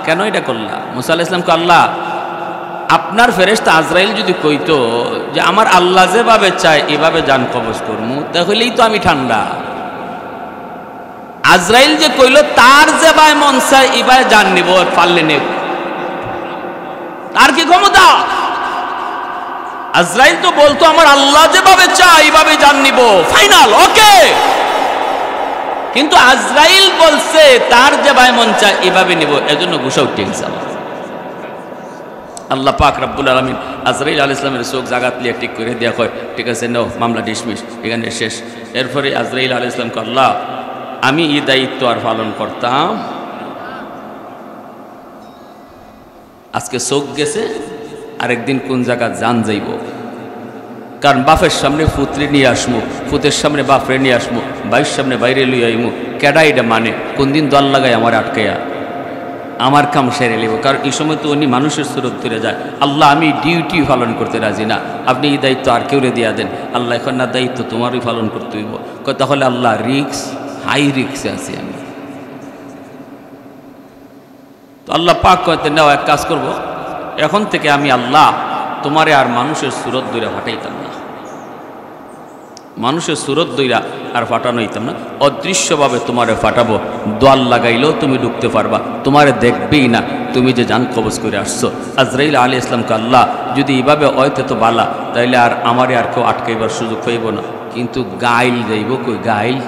A: কেন এটা করলা? মুসা আলাইহিস সালাম কয়, আল্লাহ আপনার ফেরেশতা আজরাইল যদি কইতো যে আমার আল্লাহ যেভাবে চায় এভাবে জান কবজ করমু, তাহলেই তো আমি ঠান্ডা। আজরাইল যে কইল তার যেভাবে মন চায় এভাবে জান নিব, পারলে নেব, তার কি ক্ষমতা? আজরাইল তো বলতো আমার আল্লাহ যেভাবে চায় এইভাবে জান নিব, ফাইনাল ওকে। কিন্তু আজরাইল বলছে তার যেভাবে মন চায় এভাবে নিব, এজন্য গুসা উঠে গেছে। আল্লাহ পাক রব্বুল আলামিন আজরাইল আলাইহিস সালামের চোখ জাগাত লিয়ে ঠিক করে দেয়া, কয় ঠিক আছে নাও, মামলা ডিসমিস, এখানে শেষ। এরপরে আজরাইল আলাইহিস সালামকে, আল্লাহ আমি এই দায়িত্ব আর পালন করতাম, আজকে চোখ গেছে, আরেকদিন কোন জায়গা জান যাইব। কারণ বাপের সামনে পুত্রে নিয়ে আসমু, পুতের সামনে বাপরে নিয়ে আসমু, বাইর সামনে বাইরে লইয়া আইমু, কেডা এটা মানে? কোন দিন দল লাগাই আমার আটকাইয়া আমার কাম সেরে নেব। কারণ এই সময় তো উনি মানুষের সুরত তুলে যায়। আল্লাহ আমি ডিউটি পালন করতে রাজি না, আপনি এই দায়িত্ব আর কেউ দিয়া দেন। আল্লাহ এখন না, দায়িত্ব তোমারই পালন করতে হইব। তাহলে আল্লাহ রিক্স, হাই রিক্সে আছি আমি। তো আল্লাহ পাক কইতে, নাও এক কাজ করব, এখন থেকে আমি আল্লাহ তোমারে আর মানুষের সুরত দইরা ফাটাইতাম না, মানুষের সুরত দইরা আর ফাটানো হইতাম না, অদৃশ্যভাবে তোমারে ফাটাবো, দোয়াল লাগাইলেও তুমি ঢুকতে পারবা, তোমারে দেখবেই না তুমি যে জান কবজ করে আসছো। আজরাইল আলাইহিস সালামকে আল্লাহ যদি এইভাবে অয়তে তো বালা, তাইলে আর আমারে আর কেউ আটকাইবার সুযোগ পাইব না। কিন্তু গাইল যাইব কই? গাইল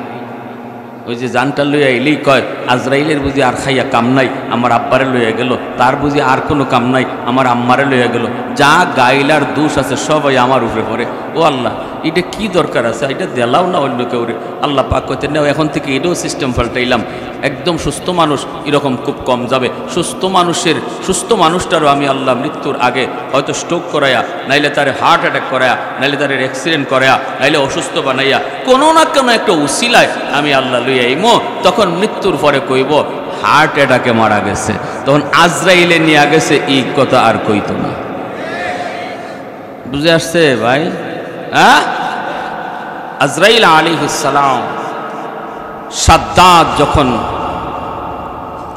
A: ওই যে জানটা লইয়া এলেই কয় আজরাইলের বুঝি আর খাইয়া কাম নাই, আমার আব্বারে লইয়া গেল, তার বুঝি আর কোনো কাম নাই, আমার আম্মারে লইয়া গেল, যা গাইলার দোষ আছে সবাই আমার উপরে পড়ে। ও আল্লাহ এটা কি দরকার আছে, এটা দেলাও না অন্য কেউ। আল্লাহ পাক কইতে, নাও এখন থেকে এটাও সিস্টেম পাল্টাইলাম, একদম সুস্থ মানুষ এরকম খুব কম যাবে। সুস্থ মানুষটারও আমি আল্লাহ মৃত্যুর আগে হয়তো স্ট্রোক করাইয়া, নাইলে তার হার্ট অ্যাটাক করাইয়া, নাইলে তার অ্যাক্সিডেন্ট করাইয়া, নাইলে অসুস্থ বানাইয়া কোনো না কোনো একটা উসিলায় আমি আল্লাহ লইয়া আইমো। তখন মৃত্যুর পরে কইব হার্ট অ্যাটাকে মারা গেছে, তখন আজরাইলে নিয়ে গেছে, এই কথা আর কইতো না। বুঝে আসছে ভাই? হ্যাঁ, আজরাইল আলাইহিস সালাম সাদ্দাত যখন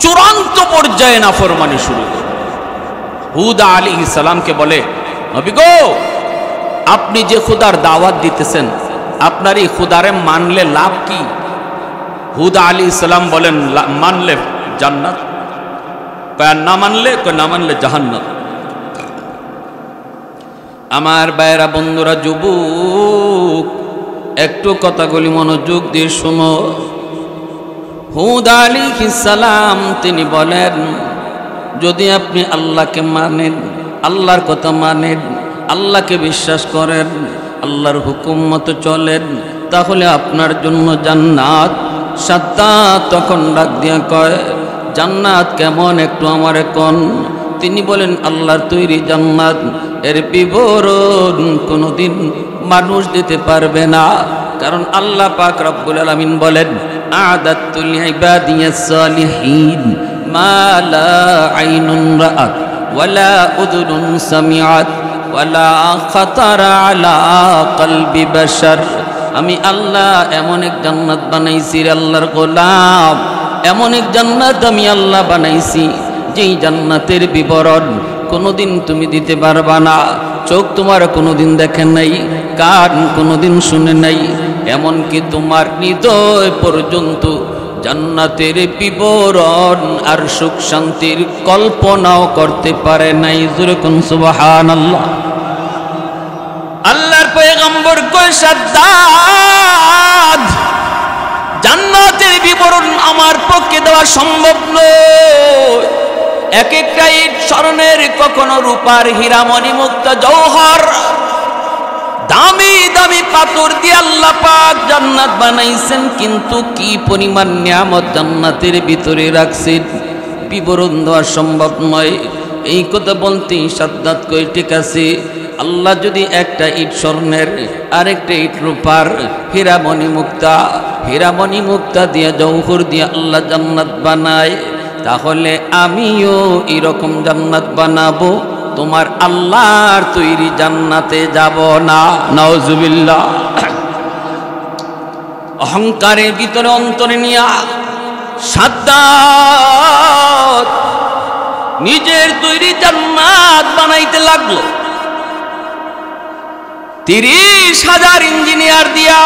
A: চূড়ান্ত পর্যায়ে নাফরমানি শুরু করে, হুদ আলাইহিস সালামকে বলে, নবী গো আপনি যে খুদার দাওয়াত দিতেছেন, আপনার এই খুদারে মানলে লাভ কি? হুদ আলাইহিস সালাম বলেন, মানলে জান্নাত, না মানলে জাহান্নাম। আমার ভাইয়েরা, বন্ধুরা, যুবক, একটু কথাগুলি মনোযোগ দিয়ে শোনো। হুদ আলাইহিস সালাম তিনি বলেন, যদি আপনি আল্লাহকে মানেন, আল্লাহর কথা মানেন, আল্লাহকে বিশ্বাস করেন, আল্লাহর হুকুম মতো চলেন, তাহলে আপনার জন্য জান্নাত। সাদ্দাত তখন ডাক দিয়া কয়, জান্নাত কেমন একটু আমারে কোন? তিনি বলেন, আল্লাহর তৈরি জান্নাত, এর বিবরণ কোনোদিন মানুষ দিতে পারবে না। কারণ আল্লাহ পাক রব্বুল আলামিন বলেন, আ'দাতু লিইবাদিয়াস সালিহিন মা লা আইনুন রাআত ওয়ালা উযুনুন সামিআত ওয়ালা খাতারা আলা কলবি বাশার। আমি আল্লাহ এমন এক জান্নাত বানাইছি, আল্লাহর গোলাম, এমন এক জান্নাত আমি আল্লাহ বানাইছি, যেই জান্নাতের বিবরণ কোনোদিন তুমি দিতে পারবা না। চোখ তোমার কোনোদিন দেখে নাই, কান কোনোদিন শুনে নাই, এমনকি তোমার হৃদয় পর্যন্ত জান্নাতের বিবরণ আর সুখ শান্তির কল্পনাও করতে পারে নাই। জোরে কোন সুবহানাল্লাহ। আল্লাহর পয়গম্বর নম্বর কয় সাদ্দাত, জান্নাতের বিবরণ আমার পক্ষে দেওয়া সম্ভব নয়। এক একটা ইট স্বর্ণের, কখনো রূপার, হীরা, মণি, মুক্তা, জওহর, দামি দামি পাথর দিয়ে আল্লাহ পাক জান্নাত বানাইছেন। কিন্তু কি পরিমাণ নিয়ামত জান্নাতের ভিতরে রাখছেন, বিবরণ দেওয়া সম্ভব নয়। এই কথা বলতেই সাদ্দাত কই, ঠিক আছে, আল্লাহ যদি একটা ইট স্বর্ণের, আরেকটা ইট রূপার, হীরামণি মুক্তা দিয়ে, জওহর দিয়ে আল্লাহ জান্নাত বানায়, তাহলে আমিও এরকম জান্নাত বানাবো, তোমার আল্লাহর তৈরি জান্নাতে যাব না। নাউজুবিল্লাহ। অহংকারের ভিতরে অন্তরে নিয়া সাদ্দাত নিজের তৈরি জান্নাত বানাইতে লাগলো। 30,000 ইঞ্জিনিয়ার দিয়া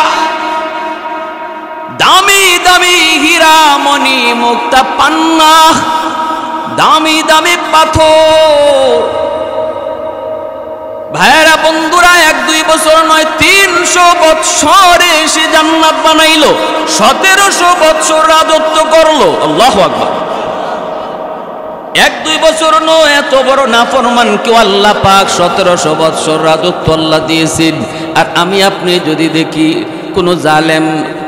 A: দামি দামি হীরা, মণি, মুক্তা, পান্না, দামি দামি পাথর। ভাইরা বন্ধুরা, 1-2 বছর নয়, 300 বৎসরে সে জান্নাত বানাইলো, 1700 বৎসর রাজত্ব করলো। আল্লাহু আকবার। 1-2 বছর নয়, এত বড় নাফরমান কেউ আল্লাহ পাক 1700 বৎসর রাজত্ব আল্লাহ দিয়েছেন। আর আমি আপনি যদি দেখি কোন জালেম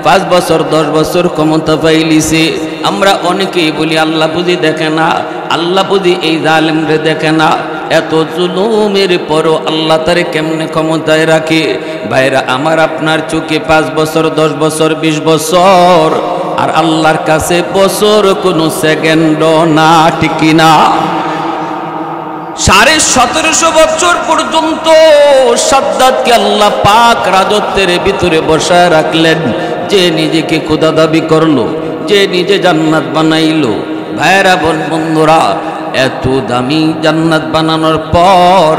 A: 5 বছর 10 বছর ক্ষমতা পাইলিছে, আমরা অনেকেই বলি আল্লাহ বুঝি দেখে না, আল্লাহ বুঝি এই জালেমরে দেখে না। এত জুলুমের পরও আল্লাহ তারে কেমনে ক্ষমতায় রাখে। ভাইরা আমার, আপনার চোখে 5 বছর 10 বছর 20 বছর, আর আল্লাহর কাছে বছর কোনো সেকেন্ড না, ঠিক না? 1750 বছর পর্যন্ত সাদ্দাতকে আল্লাহ পাক রাজত্বের ভিতরে বসায় রাখলেন। যে নিজেকে খোদা দাবি করলো, যে নিজে জান্নাত বানাইলো। ভাইরা বন্ধুরা, এত দামি জান্নাত বানানোর পর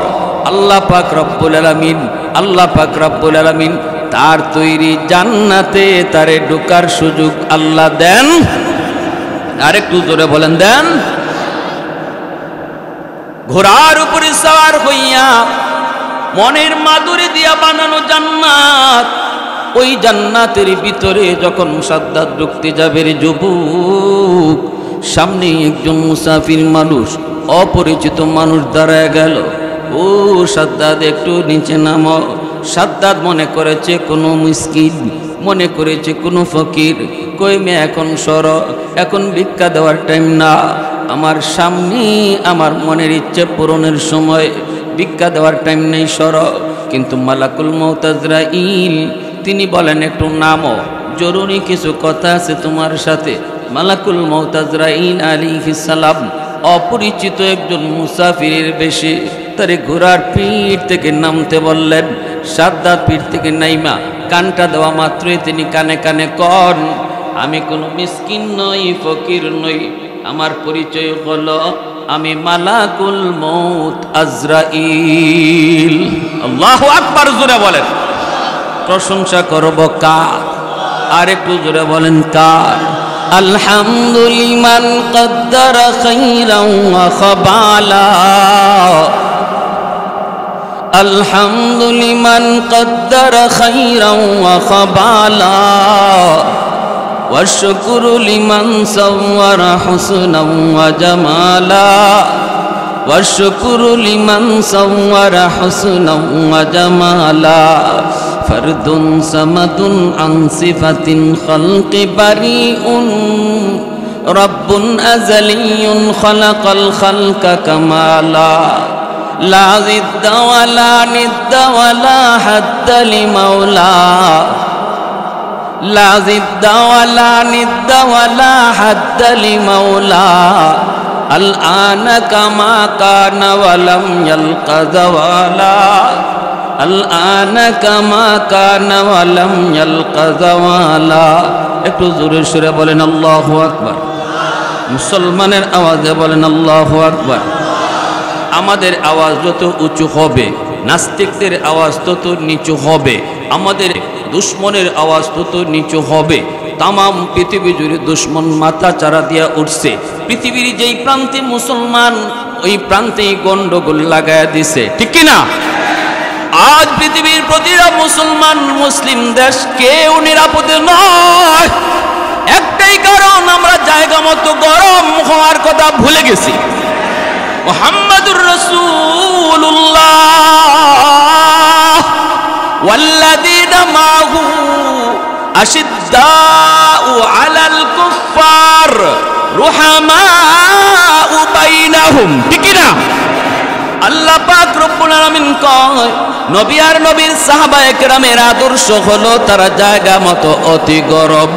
A: আল্লাহ পাক রব্বুল আলামিন তার তৈরি জান্নাতে তারে ঢোকার সুযোগ আল্লাহ দেন। আরেকটু জোরে বলেন, দেন। ঘোড়ার উপরে সওয়ার হইয়া মনের মাধুরী দিয়া বানানো জান্নাত, ওই জান্নাতের ভিতরে যখন সাদ্দাত ঢুকতে যাবে, রে যুবক, সামনে একজন মুসাফির মানুষ, অপরিচিত মানুষ দাঁড়ায় গেল। ও সাদ্দাত, একটু নিচে নামো। সাদ্দাত মনে করেছে কোনো মিসকিন, মনে করেছে কোনো ফকির। কই মে, এখন সর, এখন ভিক্ষা দেওয়ার টাইম না, আমার সামনে আমার মনের ইচ্ছে পূরণের সময়, ভিক্ষা দেওয়ার টাইম নেই, সর। কিন্তু মালাকুল মউত আজরাইল তিনি বলেন, একটু নামো, জরুরি কিছু কথা আছে তোমার সাথে। মালাকুল মউত আজরাইল আলাইহিস সালাম অপরিচিত একজন মুসাফিরের বেশে তারে ঘোড়ার পিঠ থেকে নামতে বললেন। সাদ্দাত পিঠ থেকে নাইমা কানটা দেওয়া মাত্রই তিনি কানে কানে কন, আমি কোনো মিসকিন নই, ফকির নই, আমার পরিচয় হলো আমি মালাকুল মউত আজরাইল। আল্লাহু আকবার, জোরে বলেন। প্রশংসা করব কার? আর একটু জোরে বলেন, কার? আলহামদুলিমান কদ্দারা খাইরান ওয়া খাবালা, আলহামদুলিমান কদ্দারা খাইরান ওয়া খাবালা, ওয়াশকুরু লিমান সাওয়ারা হুসনান ওয়া জামালা, ওয়াশকুরু লিমান সাওয়ারা হুসনান ওয়া জামালা, ফরদুন সামাদুন আন সিফাতিন খালকি বারিউন, রব্বুন আযালিয়ুন খালাকাল খালকা কামালা, লা জিদ্দা ওয়ালা নিদ্দা ওয়ালা হাদ্দা লিমাওলা, লা জিদ্দা ওয়ালা নিদ্দা ওয়ালা হাদ্দা লিমাওলা, আল আনা কামা কানা ওয়ালাম ইয়ালকা যাওয়ালা, আল আনা কামা কানা ওয়ালাম ইয়ালকা যাওয়ালা। একটু জোরে সুরে বলেন আল্লাহু আকবার। মুসলমানের আওয়াজে বলেন আল্লাহু আকবার। আমাদের আওয়াজ যত উঁচু হবে, নাস্তিকদের আওয়াজ তত নিচু হবে, আমাদের দুশ্মনের আওয়াজ তত নিচু হবে। তামাম পৃথিবী জুড়ে দুশ্মন মাথা চারা দিয়া উঠছে। পৃথিবীর যেই প্রান্তে মুসলমান, ওই প্রান্তেই গন্ডগোল লাগায়া দিছে, ঠিক কিনা? আজ পৃথিবীর প্রতিটা মুসলমান মুসলিম দেশ কেউ নিরাপদে নয়। একটাই কারণ, আমরা জায়গা মতো গরম হওয়ার কথা ভুলে গেছি। মুহাম্মাদুর রাসূলুল্লাহ ওয়াল্লাযীনা মাহু আশিদ্দাউ আলাল কুফফার রুহামাউ বাইনাহুম, ঠিক না? আল্লাহ পাক রব্বুল আলামিন কয়, নবী আর নবীর সাহাবায়ে কেরামের আদর্শ হলো তারা জায়গা মতো অতি গরম,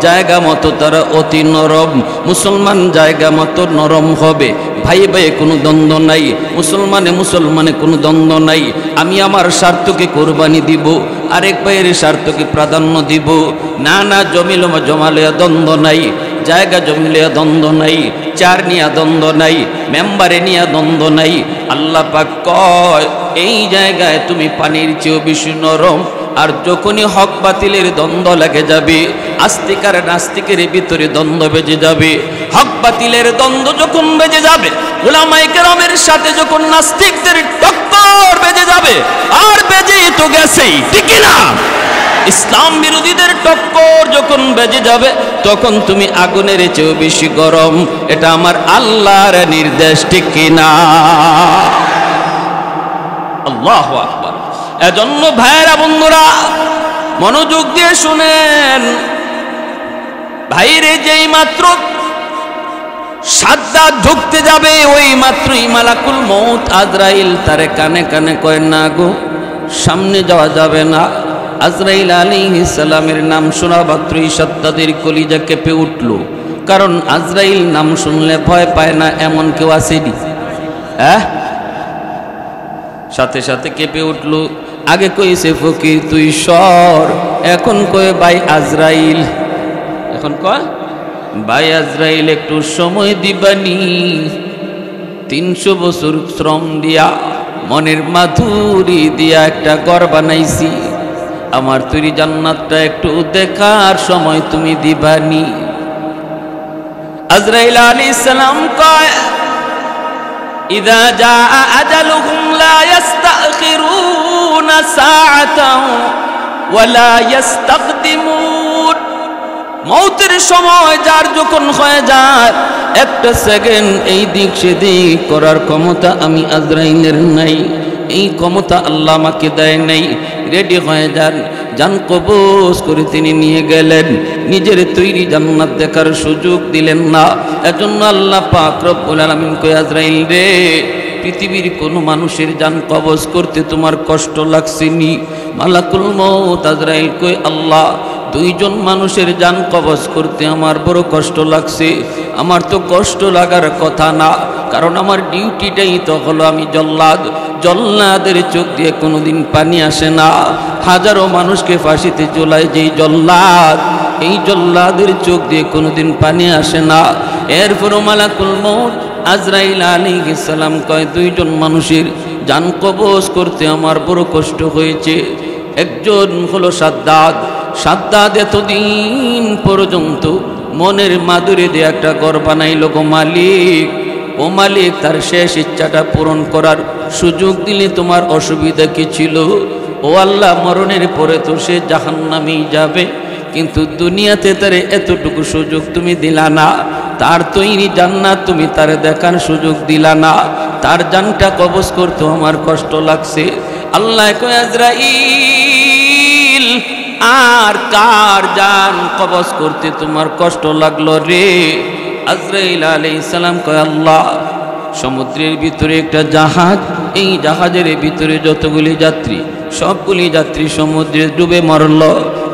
A: জায়গা মতো তারা অতি নরম। মুসলমান জায়গা মতো নরম হবে, ভাই ভাই কোনো দ্বন্দ্ব নাই, মুসলমানে কোনো দ্বন্দ্ব নাই। আমি আমার স্বার্থকে কোরবানি দিব, আরেক ভাইয়ের স্বার্থকে প্রাধান্য দিব। না জমালে দ্বন্দ্ব নাই, জায়গা জমিলে দ্বন্দ্ব নাই, চার নিয়ে দ্বন্দ্ব নাই, মেম্বারে নিয়ে দ্বন্দ্ব নাই। আল্লাহ পাক কয়, এই জায়গায় তুমি পানির চেয়েও বেশি নরম। আর যখনই হক বাতিলের দ্বন্দ্ব লেগে যাবে, আস্তিক আর নাস্তিকের ভিতরে দ্বন্দ্ব বেজে যাবে, হক বাতিলের দ্বন্দ্ব যখন বেজে যাবে, উলামায়ে কেরামের সাথে যখন নাস্তিকদের টক্কর বেজে যাবে, আর বেজে তো গেছেই, ঠিক না? ইসলাম বিরোধীদের টক্কর যখন বেজে যাবে, তখন তুমি আগুনের চেয়েও বেশি গরম। এটা আমার আল্লাহর নির্দেশ, ঠিক কিনা? আল্লাহু আকবার। এজন্য ভাইরা বন্ধুরা মনোযোগ দিয়ে শুনেন, ভাইরে যেই মাত্র সাদ্দাত ঢুকতে যাবে, ওই মাত্রই মালাকুল মউত আজরাইল তারে কানে কানে কয়, না গো, সামনে যাওয়া যাবে না। আজরাইল আলাইহিস সালামের নাম শোনা মাত্রই সাদ্দাতের কলিজা কেঁপে উঠল। কারণ আজরাইল নাম শুনলে ভয় পায় না এমন কেউ আসেনি? সাথে সাথে কেঁপে উঠল। আগে কইছে ফকির তুই সর, এখন কয়ে ভাই আজরাইল, এখন কয় ভাই আজরাইল একটু সময় দিবানি। 300 বছর শ্রম দিয়া, মনের মাধুরী দিয়া একটা ঘর বানাইছি, আমার তৈরি জান্নাতটা একটু দেখার সময় তুমি দিবানি। আজরাইল আলাইহিস সালাম কয়, ইযা জাআ আজালুহুম লা ইস্তাখিরুনা সাআতান ওয়া লা ইস্তাকদিমুন। মৌতের সময় যার যখন হয়ে যায়, একটা সেকেন্ড এই দিক সেদিক করার ক্ষমতা আমি আজরাইলের নাই, এই ক্ষমতা আল্লাহ আমাকে দেয় নাই। রেডি হয়ে যান, জান কবজ করে তিনি নিয়ে গেলেন, নিজের তৈরি জান্নাত দেখার সুযোগ দিলেন না। এজন্য আল্লাহ পাক রব্বুল আলামিন কয়, আজরাইল রে, পৃথিবীর কোনো মানুষের জান কবজ করতে তোমার কষ্ট লাগছেনি? মালাকুল মউত আজরাইল কয়, আল্লাহ, 2 জন মানুষের জান কবজ করতে আমার বড় কষ্ট লাগছে। আমার তো কষ্ট লাগার কথা না, কারণ আমার ডিউটিটাই তো হলো আমি জল্লাদ। জল্লাদের চোখ দিয়ে কোনোদিন পানি আসে না। হাজারো মানুষকে ফাঁসিতে ঝোলায় যেই জল্লাদ, এই জল্লাদের চোখ দিয়ে কোনোদিন পানি আসে না। এরপরও মালাকুল মউত আজরাইল আলাইহিস সালাম কয়, 2 জন মানুষের জান কবজ করতে আমার বড় কষ্ট হয়েছে। একজন হলো সাদ্দাত। সাদ্দাত এতদিন পর্যন্ত মনের মাধুরী দিয়ে একটা ঘর বানাইল গো মালিক। ও মালিক, তার শেষ ইচ্ছাটা পূরণ করার সুযোগ দিলে তোমার অসুবিধা কি ছিল? ও আল্লাহ, মরণের পরে তো সে জাহান্নামেই যাবে, কিন্তু দুনিয়াতে তারে এতটুকু সুযোগ তুমি দিলা না। তার তৈরি জান্নাত তুমি তার দেখার সুযোগ দিলা না। তার জানটা কবজ করতে আমার কষ্ট লাগছে। আল্লাহ কয়, আজরাইল, আর কার জান কবজ করতে তোমার কষ্ট লাগলো রে? আজরাইল আলাইহিস সালাম কয়, আল্লাহ, সমুদ্রের ভিতরে একটা জাহাজ, এই জাহাজের ভিতরে যতগুলি যাত্রী, সবগুলি যাত্রী সমুদ্রে ডুবে মরল,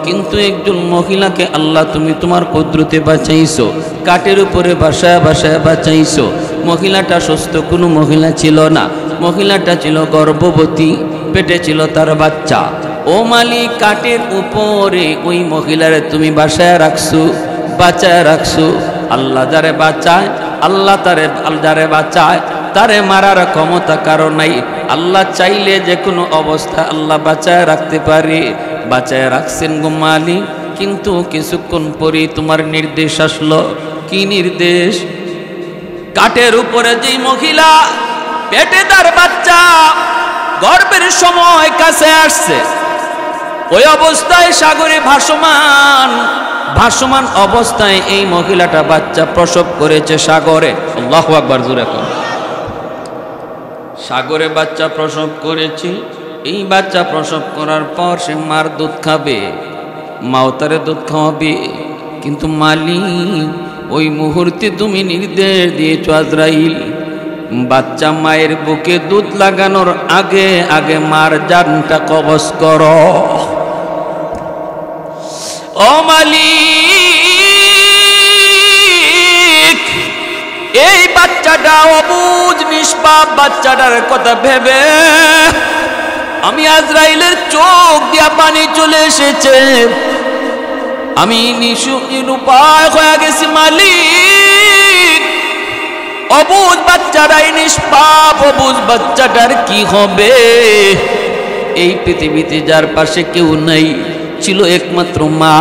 A: কিন্তু একজন মহিলাকে আল্লাহ তুমি তোমার কুদরতে বাঁচাইছো, কাঠের উপরে বাসায় বাসায় বাঁচাইছো। মহিলাটা সুস্থ কোনো মহিলা ছিল না, মহিলাটা ছিল গর্ভবতী, পেটে ছিল তার বাচ্চা। ও মালিক, কাঠের উপরে ওই মহিলারে তুমি বাসায় রাখছো, বাঁচায় রাখছো। আল্লাহ যারে বাঁচায়, আল্লাহ যারে বাঁচায় তারে মারার ক্ষমতা কারো নাই। আল্লাহ চাইলে যে কোনো অবস্থা আল্লাহ বাঁচায় রাখতে পারে। বাঁচায় রাখছেন গো মালিক, কিন্তু কিছুক্ষণ পরেই তোমার নির্দেশ আসলো। কি নির্দেশ? কাঠের উপরে যেই মহিলা, পেটে তার বাচ্চা, গর্ভের সময় কাছে আসছে, ওই অবস্থায় সাগরে ভাসমান অবস্থায় এই মহিলাটা বাচ্চা প্রসব করেছে সাগরে। আল্লাহু আকবার, জোরে কর। সাগরে বাচ্চা প্রসব করেছে। এই বাচ্চা প্রসব করার পর সে মার দুধ খাবে, মাও তারে দুধ খাওয়াবে। কিন্তু মালিক, ওই মুহূর্তে তুমি নির্দেশ দিয়েছ আজরাইল, বাচ্চা মায়ের বুকে দুধ লাগানোর আগে আগে মার জানটা কবজ করো। ও মালিক, এই বাচ্চাটা অবুঝ নিষ্পাপ বাচ্চাটার কথা ভেবে আমি আজরাইলের চোখ দিয়া পানি চলে এসেছে, আমি নিরুপায় হয়ে গেছি। মালিক, অবুঝ বাচ্চাটাই নিষ্পাপ, অবুঝ বাচ্চাটার কি হবে? এই পৃথিবীতে যার পাশে কেউ নাই, ছিল একমাত্র মা,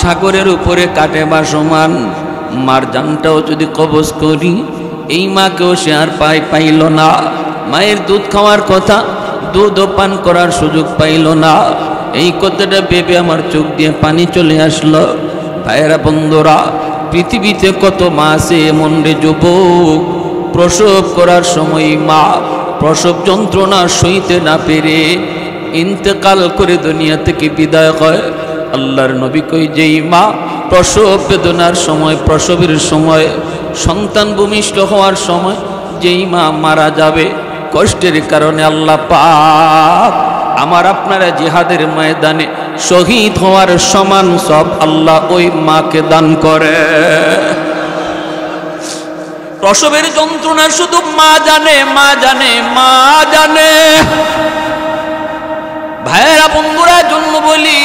A: সাগরের উপরে কাটে ভাসমান। মার জানটাও যদি কবজ করি, এই মাকেও সে আর পাইল না। মায়ের দুধ খাওয়ার কথা, দুধও পান করার সুযোগ পাইল না। এই কথাটা ভেবে আমার চোখ দিয়ে পানি চলে আসলো। ভাইয়েরা, বন্ধুরা, পৃথিবীতে কত মা আছে এমন রে যুবক, প্রসব করার সময় মা প্রসব যন্ত্রণা সইতে না পেরে ইন্তেকাল করে দুনিয়া থেকে বিদায় হয়। আল্লাহর নবী কই, যেই মা প্রসব বেদনার সময়, প্রসবের সময়, সন্তান ভূমিষ্ঠ হওয়ার সময় যেই মা মারা যাবে কষ্টের কারণে, আল্লাহ পাক আমার আপনারা জিহাদের ময়দানে শহীদ হওয়ার সমান সব আল্লাহ ওই মাকে দান করে। প্রসবের যন্ত্রণা শুধু মা জানে, মা জানে, মা জানে। ভাইয়েরা, বন্ধুরা, জন্য বলি,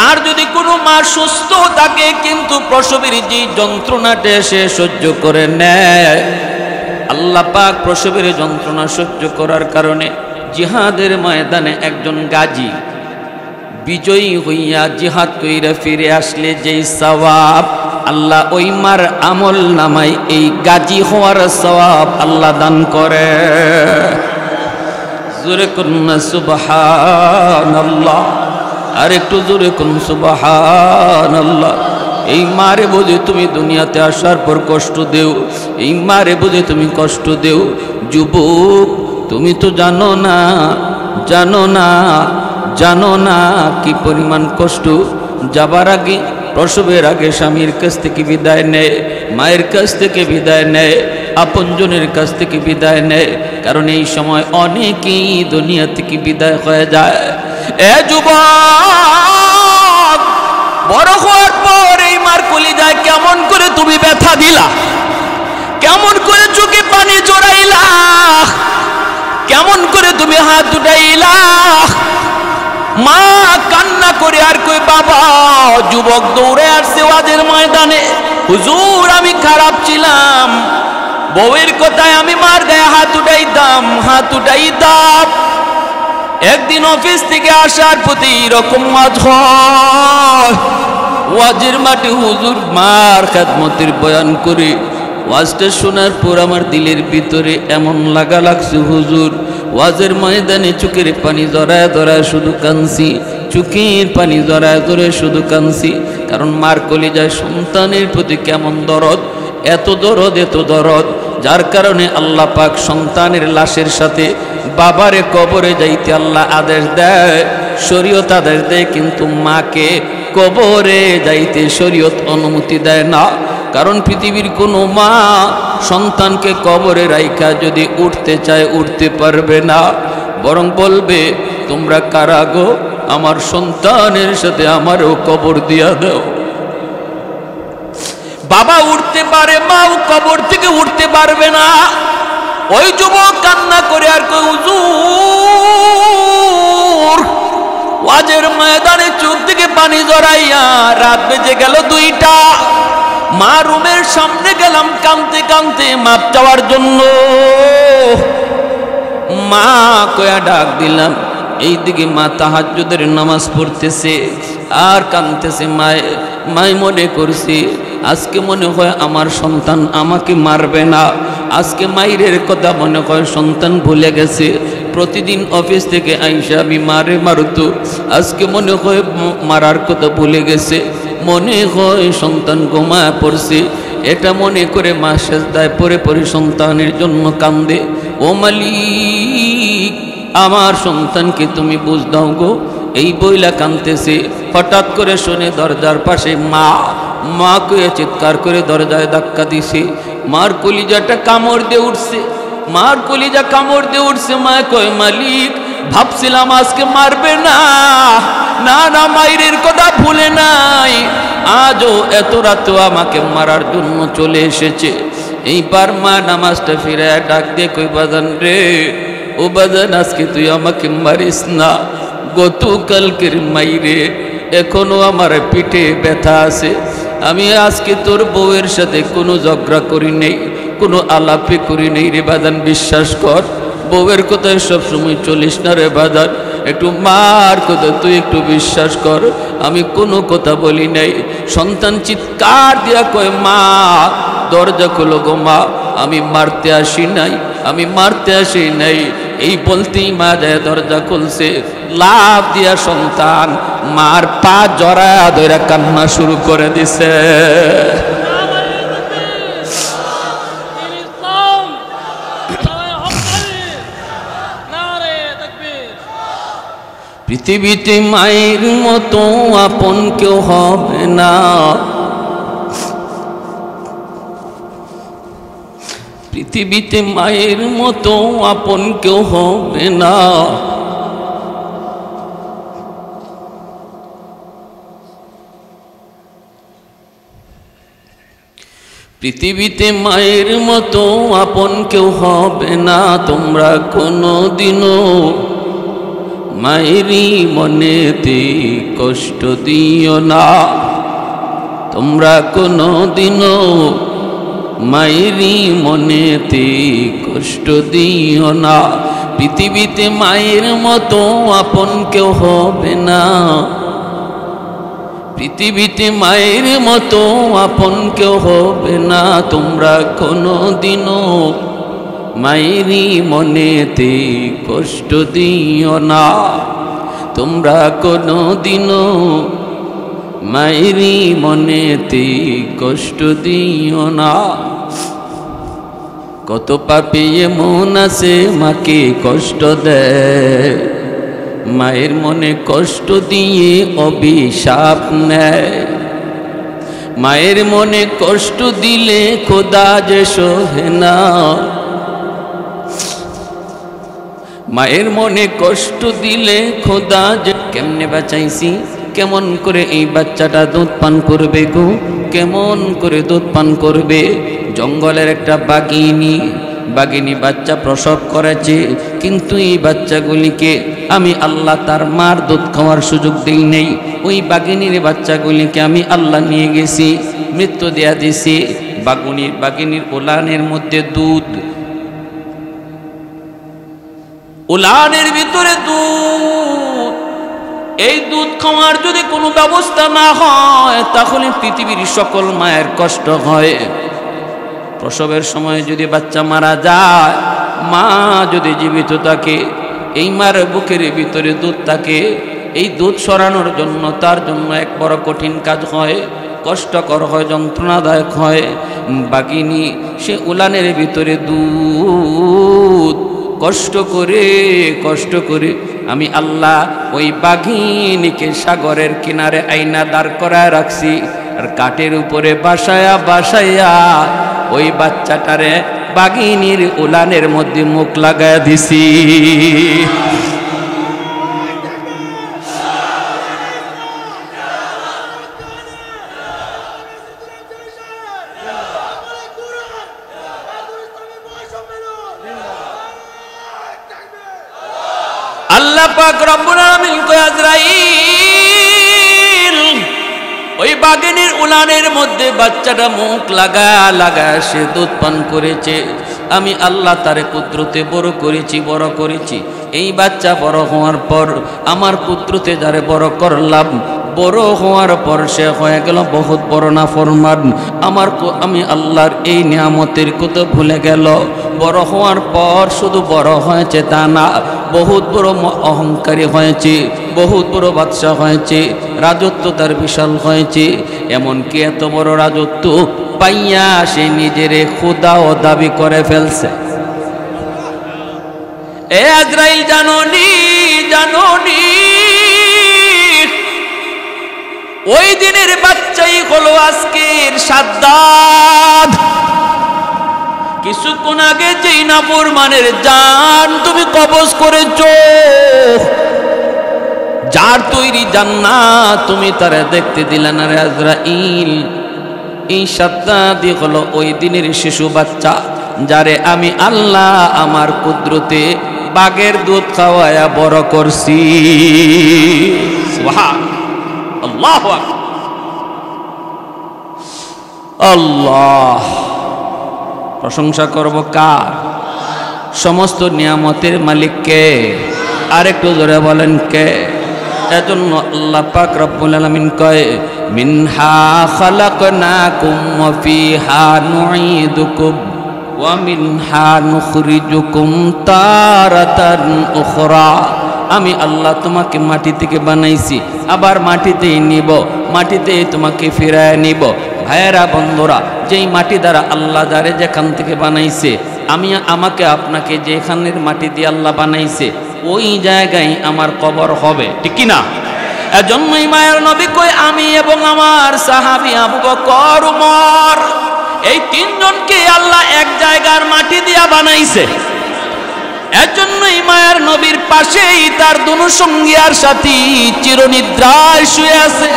A: আর যদি কোনো মা সুস্থ থাকে কিন্তু প্রসবের যে যন্ত্রণাটা সে সহ্য করে নেয়, আল্লাহ পাক প্রসবের যন্ত্রণা সহ্য করার কারণে জিহাদের ময়দানে একজন গাজী বিজয়ী হইয়া জিহাদ কইরা ফিরে আসলে যেই সওয়াব আল্লাহ ওই মার আমল নামায় এই গাজী হওয়ার সওয়াব আল্লাহ দান করে। জোরে কোন সুবহানাল্লাহ, আর একটু জোরে কোন সুবহানাল্লাহ। এই মারে বুঝে তুমি দুনিয়াতে আসার পর কষ্ট দেও, এই মারে বুঝে তুমি কষ্ট দেও। যুবক, তুমি তো জানো না, জানো না, জানো না কি পরিমাণ কষ্ট। যাবার আগে, প্রসবের আগে স্বামীর কাছ থেকে বিদায় নেয়, মায়ের কাছ থেকে বিদায় নেয়, আপনজনের কাছ থেকে বিদায় নেয়, কারণ এই সময় অনেকেই দুনিয়া থেকে বিদায় হয়ে যায়। এ যুবক, বড় হওয়ার পর এই মার কলিজায় কেমন করে তুমি ব্যথা দিলা, কেমন করে চোখে পানি জড়াইলা, কেমন করে তুমি হাত উঠাইলা। মা কান্না করে আর কই, বাবা। যুবক দৌড়ে আসছে ওয়াজের ময়দানে, হুজুর আমি খারাপ ছিলাম, বউয়ের কথায় আমি মার গায়ে হাত উঠাইতাম, হাত উঠাইতাম। একদিন অফিস থেকে আসার প্রতি এরকম ওয়াজ হয়, ওয়াজের মাঠে হুজুর মার খেদমতের বয়ান করে ওয়াজটা শোনার পর আমার দিলের ভিতরে এমন লাগা লাগছে, হুজুর ওয়াজের ময়দানে চোখের পানি জড়ায় জড়ায় শুধু কাঁদছি, চোখের পানি জড়ায় জড়ায় শুধু কাঁদছি। কারণ মার কলিজায় সন্তানের প্রতি কেমন দরদ, এত দরদ, এত দরদ, যার কারণে আল্লাহ পাক সন্তানের লাশের সাথে বাবারে কবরে যাইতে আল্লাহ আদেশ দেয়, শরীয়ত আদেশ দেয়, কিন্তু মাকে কবরে যাইতে শরীয়ত অনুমতি দেয় না। কারণ পৃথিবীর কোনো মা সন্তানকে কবরে রাইখা যদি উঠতে চায় উঠতে পারবে না, বরং বলবে, তোমরা কারা গো, আমার সন্তানের সাথে আমারও কবর দিয়া দাও। বাবা উঠতে পারে, মাও কবর থেকে উঠতে পারবে না। ওই যুবক কান্না করে আর কই, হুজুর ওয়াজের ময়দানে চোখ থেকে পানি জড়াইয়া রাত বেজে গেল 2টা। মা রুমের সামনে গেলাম কাঁদতে কাঁদতে মাপ চাওয়ার জন্য। মা কয়া ডাক দিলাম, এইদিকে মা তাহাজ্জুদের নামাজ পড়তেছে আর কাঁদতেছে। মায় মনে করছে আজকে মনে হয় আমার সন্তান আমাকে মারবে না, আজকে মায়ের কথা মনে হয় সন্তান ভুলে গেছে। প্রতিদিন অফিস থেকে আইসা আমি মারে মারতো, আজকে মনে হয় মারার কথা ভুলে গেছে, মনে হয় সন্তান ঘুমায় পড়ছে, এটা মনে করে মা সেজদায় পড়ে পড়ে সন্তানের জন্য কান্দে। ও মালিক, আমার সন্তানকে তুমি বুঝ দাও গো। এই বইলা কাঁদতেছে, হঠাৎ করে শুনে দরজার পাশে মা মা কয়ে চিৎকার করে দরজায় ধাক্কা দিছে। মার কলিজাটা কামড় দিয়ে উঠছে, মার কলিজা কামড় দিয়ে উঠছে। মা কয় মালিক, ভাবছিলাম আজকে মারবে না, না না মায়ের কথা ভুলে নাই, আজও এত রাতেও আমাকে মারার জন্য চলে এসেছে। এইবার মা নামাজটা ফিরে ডাক দিয়ে কই বাজান রে, ও বাজান আজকে তুই আমাকে মারিস না, গতকালকের মাইরে এখনো আমার পিঠে ব্যথা আছে। আমি আজকে তোর বউয়ের সাথে কোনো ঝগড়া করি নেই, কোনো আলাপে করি নেই রে বাজান, বিশ্বাস কর। বউয়ের কথায় সবসময় চলিস না রে বাজান, একটু মার কথা তুই একটু বিশ্বাস কর, আমি কোনো কথা বলি নাই। সন্তান চিৎকার দিয়া কয় মা দরজা খোলো গো মা, আমি মারতে আসি নাই, আমি মারতে আসি নাই। এই বলতেই মা যায় দরজা খুলছে, লাফ দিয়া সন্তান মার পা জড়া ধরে কান্না শুরু করে দিছে। পৃথিবীতে মায়ের মতো আপন কেউ হবে না, পৃথিবীতে মায়ের মতো আপন কেউ হবে না। পৃথিবীতে মায়ের মতো আপন কেউ হবে না। তোমরা কোনো দিনও মায়েরই মনেতে কষ্ট দিও না, তোমরা কোনো দিনও মায়েরই মনেতে কষ্ট দিও না। পৃথিবীতে মায়ের মতো আপন কেউ হবে না, পৃথিবীতে মায়ের মতো আপন কেউ হবে না। তোমরা কোনো দিনও মায়েরই মনেতে কষ্ট দিও না, তোমরা কোনো দিনও মায়েরই মনেতে কষ্ট দিও না। কত পাপী এমন আছে মাকে কষ্ট দেয়, মায়ের মনে কষ্ট দিয়ে অভিশাপ নেয়। মায়ের মনে কষ্ট দিলে খোদা যে সহে না, মায়ের মনে কষ্ট দিলে খোদা যে। কেমনে বাঁচাইছি, কেমন করে এই বাচ্চাটা দুধ পান করবে গো, কেমন করে দুধ পান করবে। জঙ্গলের একটা বাঘিনী বাচ্চা প্রসব করেছে, কিন্তু এই বাচ্চাগুলিকে আমি আল্লাহ তার মার দুধ খাওয়ার সুযোগ দেই নেই। ওই বাঘিনীর বাচ্চাগুলিকে আমি আল্লাহ নিয়ে গেছি, মৃত্যু দেয়া দিছি। বাঘিনীর উলানের মধ্যে দুধ, উলানের ভিতরে দুধ। এই দুধ খাওয়ার যদি কোনো ব্যবস্থা না হয় তাহলে পৃথিবীর সকল মায়ের কষ্ট হয়। প্রসবের সময় যদি বাচ্চা মারা যায়, মা যদি জীবিত থাকে, এই মার বুকের ভিতরে দুধ থাকে, এই দুধ সরানোর জন্য তার জন্য এক বড় কঠিন কাজ হয়, কষ্টকর হয়, যন্ত্রণাদায়ক হয়। বাঘিনী সে উলানের ভিতরে দুধ কষ্ট করে আমি আল্লাহ ওই বাঘিনীকে সাগরের কিনারে আইনা দাঁড় করায় রাখছি, আর কাঠের উপরে বাসায়া ওই বাচ্চাটারে বাঘিনীর উলানের মধ্যে মুখ লাগায় দিছি। আল্লাহ পাক রব্বুল আলামিন কয় আজরাইল, ওই বাঘিনীর উলানের মধ্যে বাচ্চাটা মুখ লাগা সে দুধ পান করেছে। আমি আল্লাহ তারে কুদরতে বড় করেছি। এই বাচ্চা বড় হওয়ার পর আমার কুদরতে যারে বড় করলাম, বড় হওয়ার পর সে হয়ে গেল বহুত বড় নাফরমান। আমি আল্লাহর এই নিয়ামতের কথা ভুলে গেল। বড় হওয়ার পর শুধু বড় হয়েছে তা না, বহুত বড় অহংকারী হয়েছে, বহুত বড় বাদশাহ হয়েছে, রাজত্ব তার বিশাল হয়েছে। এমনকি এত বড় রাজত্ব পাইয়া সে নিজের খোদা ও দাবি করে ফেলছে। এ আজরাইল জানোনি, জানোনি ওই দিনের বাচ্চাই হলো আজকের সাদ্দাদ। কিছুক্ষণ আগে যেই নাফরমানের জান তুমি কবজ করেছো, যার তৈরি জান্নাত তুমি তারা দেখতে দিলে না রে আজরাইল। এই সাদ্দাদই হলো ওই দিনের শিশু বাচ্চা, যারে আমি আল্লাহ আমার কুদরতে বাগের দুধ খাওয়ায়া বড় করছি। আল্লাহু আকবার, আল্লাহ। প্রশংসা করব কার? সমস্ত নিয়ামতের মালিক কে? আরেকটু জোরে বলেন কে? এজন্য আল্লাহ পাক রব্বুল আলামিন কয়, মিনহা খালাকনাকুম ওয়া ফিহা নুঈদুকুম ওয়া মিনহা নুখরিজুকুম তারাতান উখরা। আমি আল্লাহ তোমাকে মাটি থেকে বানাইছি, আবার মাটিতেই নিব, মাটিতেই তোমাকে ফিরায় নিব। ভাইয়েরা বন্ধুরা, যেই মাটি দ্বারা আল্লাহ যারে যেখান থেকে বানাইছে, আমাকে আপনাকে যেখানের মাটি দিয়ে আল্লাহ বানাইছে ওই জায়গায় আমার কবর হবে, ঠিক কি না? এজন্যই মায়ের নবী কই, আমি এবং আমার সাহাবী আবু বকর, উমর, এই তিনজনকে আল্লাহ এক জায়গার মাটি দিয়া বানাইছে। এজন্যই মায়ের নবীর পাশেই তার দুনু সঙ্গী আর সাথী চিরনিদ্রায় শুয়ে আছে।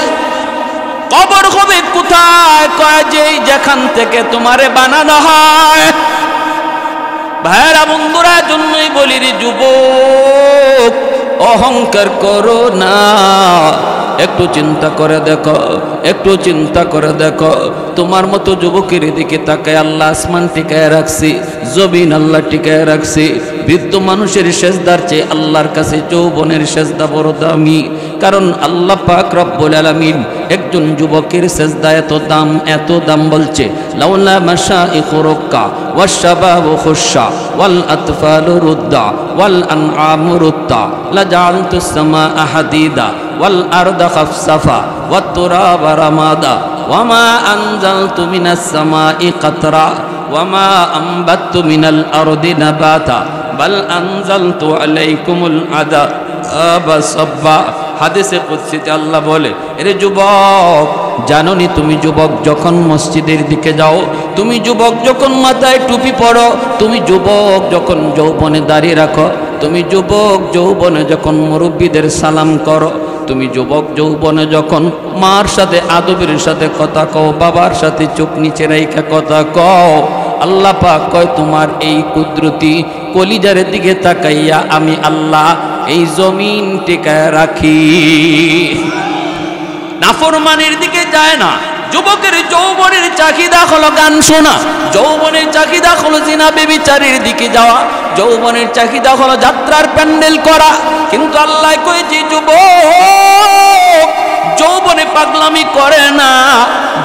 A: কবর হবে কোথায়? কয় যেই যেখান থেকে তোমারে বানানো হয়। ভাইরা বন্ধুরা, জন্যই বলি রে যুবক, অহংকার করো না। একটু চিন্তা করে দেখো, একটু চিন্তা করে দেখো, তোমার মতো যুবকের দিকে তাকায় আল্লাহ আসমান টিকায় রাখছি, জমিন আল্লাহ টিকায় রাখছি। বৃদ্ধ মানুষের সেজদার চেয়ে আল্লাহর কাছে যৌবনের সেজদা বড় দামি। কারণ আল্লাহ পাক রব্বুল আলামিন একজন যুবকের সেজদা এত দাম বলছে, লাউলা মাশাইখু রুক্কা ওয়াশ শাবাবু খুশা ওয়াল আতফালু রুদ্দা ওয়াল আনআমু রুত্তা লাজাআলতুস সামাআ হাদিদা ওয়াল আরদা খাফসাফা ওয়াত তুরাবা রামাদা ওয়ামা আনজালতু মিনাস সামাই কাতরা ওয়ামা আনবাততু মিনাল আরদি নাবাতা বাল আনজালতু আলাইকুমুল আযাবা সাব্বা। হাদিসে কুদসিতে আল্লাহ বলে, এরে যুবক, জানোনি তুমি যুবক যখন মসজিদের দিকে যাও, তুমি যুবক যখন মাথায় টুপি পরো, তুমি যুবক যখন যৌবনে দাঁড়িয়ে রাখো, তুমি যুবক যৌবনে যখন মুরব্বীদের সালাম করো, তুমি যুবক যৌবনে যখন মার সাথে আদবের সাথে কথা কও, বাবার সাথে চোখ নিচে রাইখা কথা কও, আল্লাহ পাক কয় তোমার এই কুদরতি কলিজার দিকে তাকাইয়া আমি আল্লাহ এই জমিন টিকায় রাখি। নাফরমানের দিকে যায় না। যুবকের যৌবনের চাহিদা হলো গান শোনা, যৌবনের চাহিদা হলো জিনা বেবিচারের দিকে যাওয়া, যৌবনের চাহিদা হলো যাত্রার প্যান্ডেল করা। কিন্তু আল্লাহ কয় যে যুবক যৌবনে পাগলামি করে না,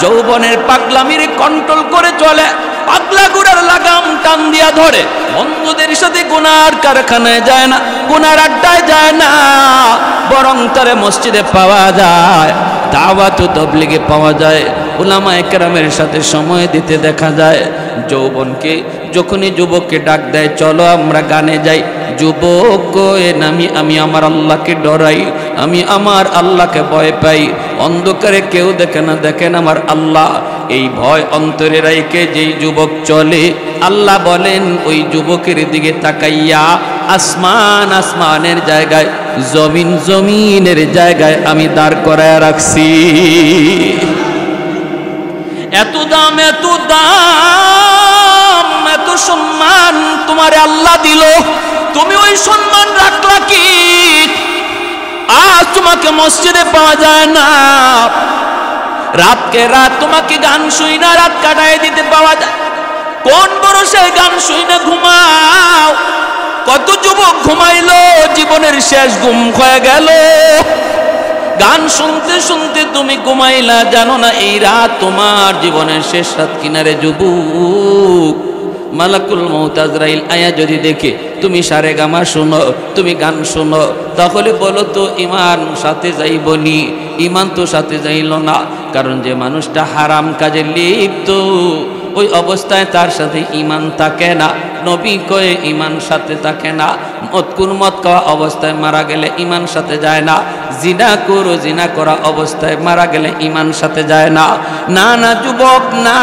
A: যৌবনের পাগলামির কন্ট্রোল করে চলে, পাগলা গুড়ার লাগাম টান দিয়া ধরে, বন্ধুদের সাথে গুনার কারখানায় যায় না, গুনার আড্ডায় যায় না, বরং তারে মসজিদে পাওয়া যায়, দাওয়াত ও তাবলীগে পাওয়া যায়, উলামায়ে কেরামের সাথে সময় দিতে দেখা যায়। যৌবনকে যখনই যুবককে ডাক দেয়, চলো আমরা গানে যাই, যুবক কয়ে আমি আমার আল্লাহকে ডরাই, আমি আমার আল্লাহকে ভয় পাই, অন্ধকারে কেউ দেখে না, দেখেন আমার আল্লাহ। এই ভয় অন্তরে রাইকে যেই যুবক চলে, আল্লাহ বলেন ওই যুবকের দিকে তাকাইয়া আসমানের জায়গায়, জমিনের জায়গায় আমি দাঁড় করায় রাখছি। এত দাম, এত দাম, এত সম্মান তোমারে আল্লাহ দিল, তুমি ওই সম্মান রাখলা কি? আজ তোমাকে মসজিদে পাওয়া যায় না, রাতকে রাত তোমাকে গান শুই না রাত কাটায় দিতে পাওয়া যায়। কোন ভরসায় গান শুই না ঘুমাও? কত যুবক ঘুমাইলো, জীবনের শেষ ঘুম হয়ে গেল। গান শুনতে শুনতে তুমি ঘুমাইলা, জানো না এই রাত তোমার জীবনের শেষ রাত কিনারে যুবক। মালাকুল মউত আজরাইল আয়া যদি দেখে তুমি সারেগামা শুনো, তুমি গান শুনো, তাহলে বলো তো ইমান সাথে যাইবনি? ইমান তো সাথে যাইল না, কারণ যে মানুষটা হারাম কাজে লিপ্ত ওই অবস্থায় তার সাথে ইমান থাকে না। নবী কয়ে ইমান সাথে থাকে না। মদ খাওয়া অবস্থায় মারা গেলে ইমান সাথে যায় না। জিনা করা অবস্থায় মারা গেলে ইমান সাথে যায় না। না না যুবক না,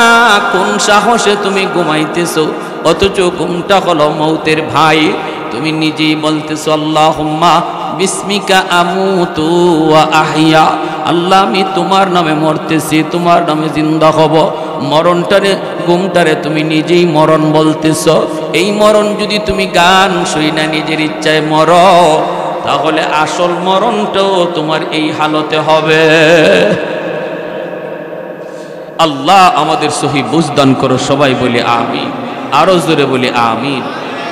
A: কোন সাহসে তুমি ঘুমাইতেছো? অথচ ঘুমটা হলো মৌতের ভাই। তুমি নিজেই বলতেছো আল্লাহুম্মা বিসমিকা আমুতু ওয়া আহইয়া, আল্লাহ আমি তোমার নামে মরতেছি, তোমার নামে জিন্দা হব। মরণটারে ঘুমটারে তুমি নিজেই মরণ বলতেছ। এই মরণ যদি তুমি গান শুই না নিজের ইচ্ছায় মর, তাহলে আসল মরণটাও তোমার এই হালতে হবে। আল্লাহ আমাদের সহি বুঝদান করো, সবাই বলি আমিন, আরো জোরে বলি আমিন।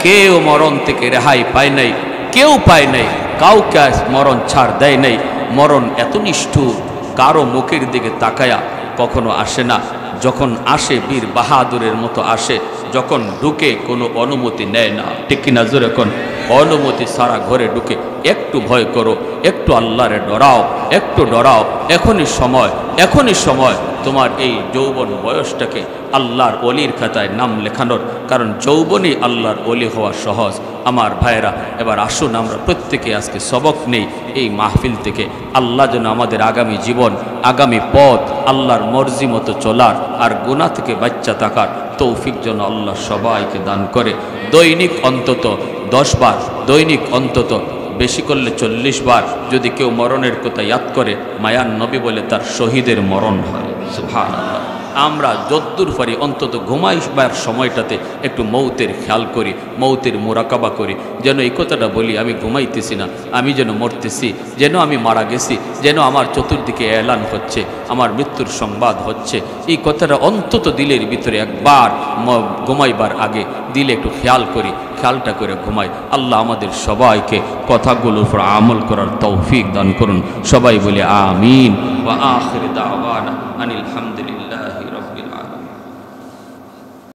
A: কেউ মরণ থেকে রেহাই পায় নাই, কেউ পায় নাই, কাউকে মরণ ছাড় দেয় নাই। মরণ এত নিষ্ঠুর, কারো মুখের দিকে তাকায়া কখনো আসে না। যখন আসে বীর বাহাদুরের মতো আসে, যখন ঢুকে কোনো অনুমতি নেয় না। ঠিক কিনা জোরে কোন? অনুমতি সারা ঘরে ঢুকে। একটু ভয় করো, একটু আল্লাহরে ডরাও, একটু ডরাও। এখনই সময় তোমার এই যৌবন বয়সটাকে আল্লাহর ওলির খাতায় নাম লেখানোর, কারণ যৌবনই আল্লাহর ওলি হওয়া সহজ। আমার ভাইয়েরা, এবার আসুন আমরা প্রত্যেকে আজকে সবক নেই এই মাহফিল থেকে। আল্লাহ যেন আমাদের আগামী জীবন, আগামী পথ আল্লাহর মর্জি মতো চলার আর গুনাহ থেকে বাচ্চা থাকার তৌফিক যেন আল্লাহ সবাইকে দান করে। দৈনিক অন্তত 10 বার, দৈনিক অন্তত বেশি করলে 40 বার যদি কেউ মরণের কথা ইয়াদ করে, মায়ার নবী বলে তার শহীদের মরণ হয়। সুবহানাল্লাহ। আমরা যদ্দূর পারি অন্তত ঘুমাইবার সময়টাতে একটু মৌতের খেয়াল করি, মৌতের মোরাকাবা করি। যেন এই কথাটা বলি, আমি ঘুমাইতেছি না, আমি যেন মরতেছি, যেন আমি মারা গেছি, যেন আমার চতুর্দিকে এলান হচ্ছে, আমার মৃত্যুর সংবাদ হচ্ছে। এই কথাটা অন্তত দিলের ভিতরে একবার ঘুমাইবার আগে দিলে একটু খেয়াল করি, খেয়ালটা করে ঘুমাই। আল্লাহ আমাদের সবাইকে কথাগুলোর উপর আমল করার তৌফিক দান করুন। সবাই বলে আমিন। ওয়া আখির দাওয়ানা আনিল হামদুলিল্লাহি রাব্বিল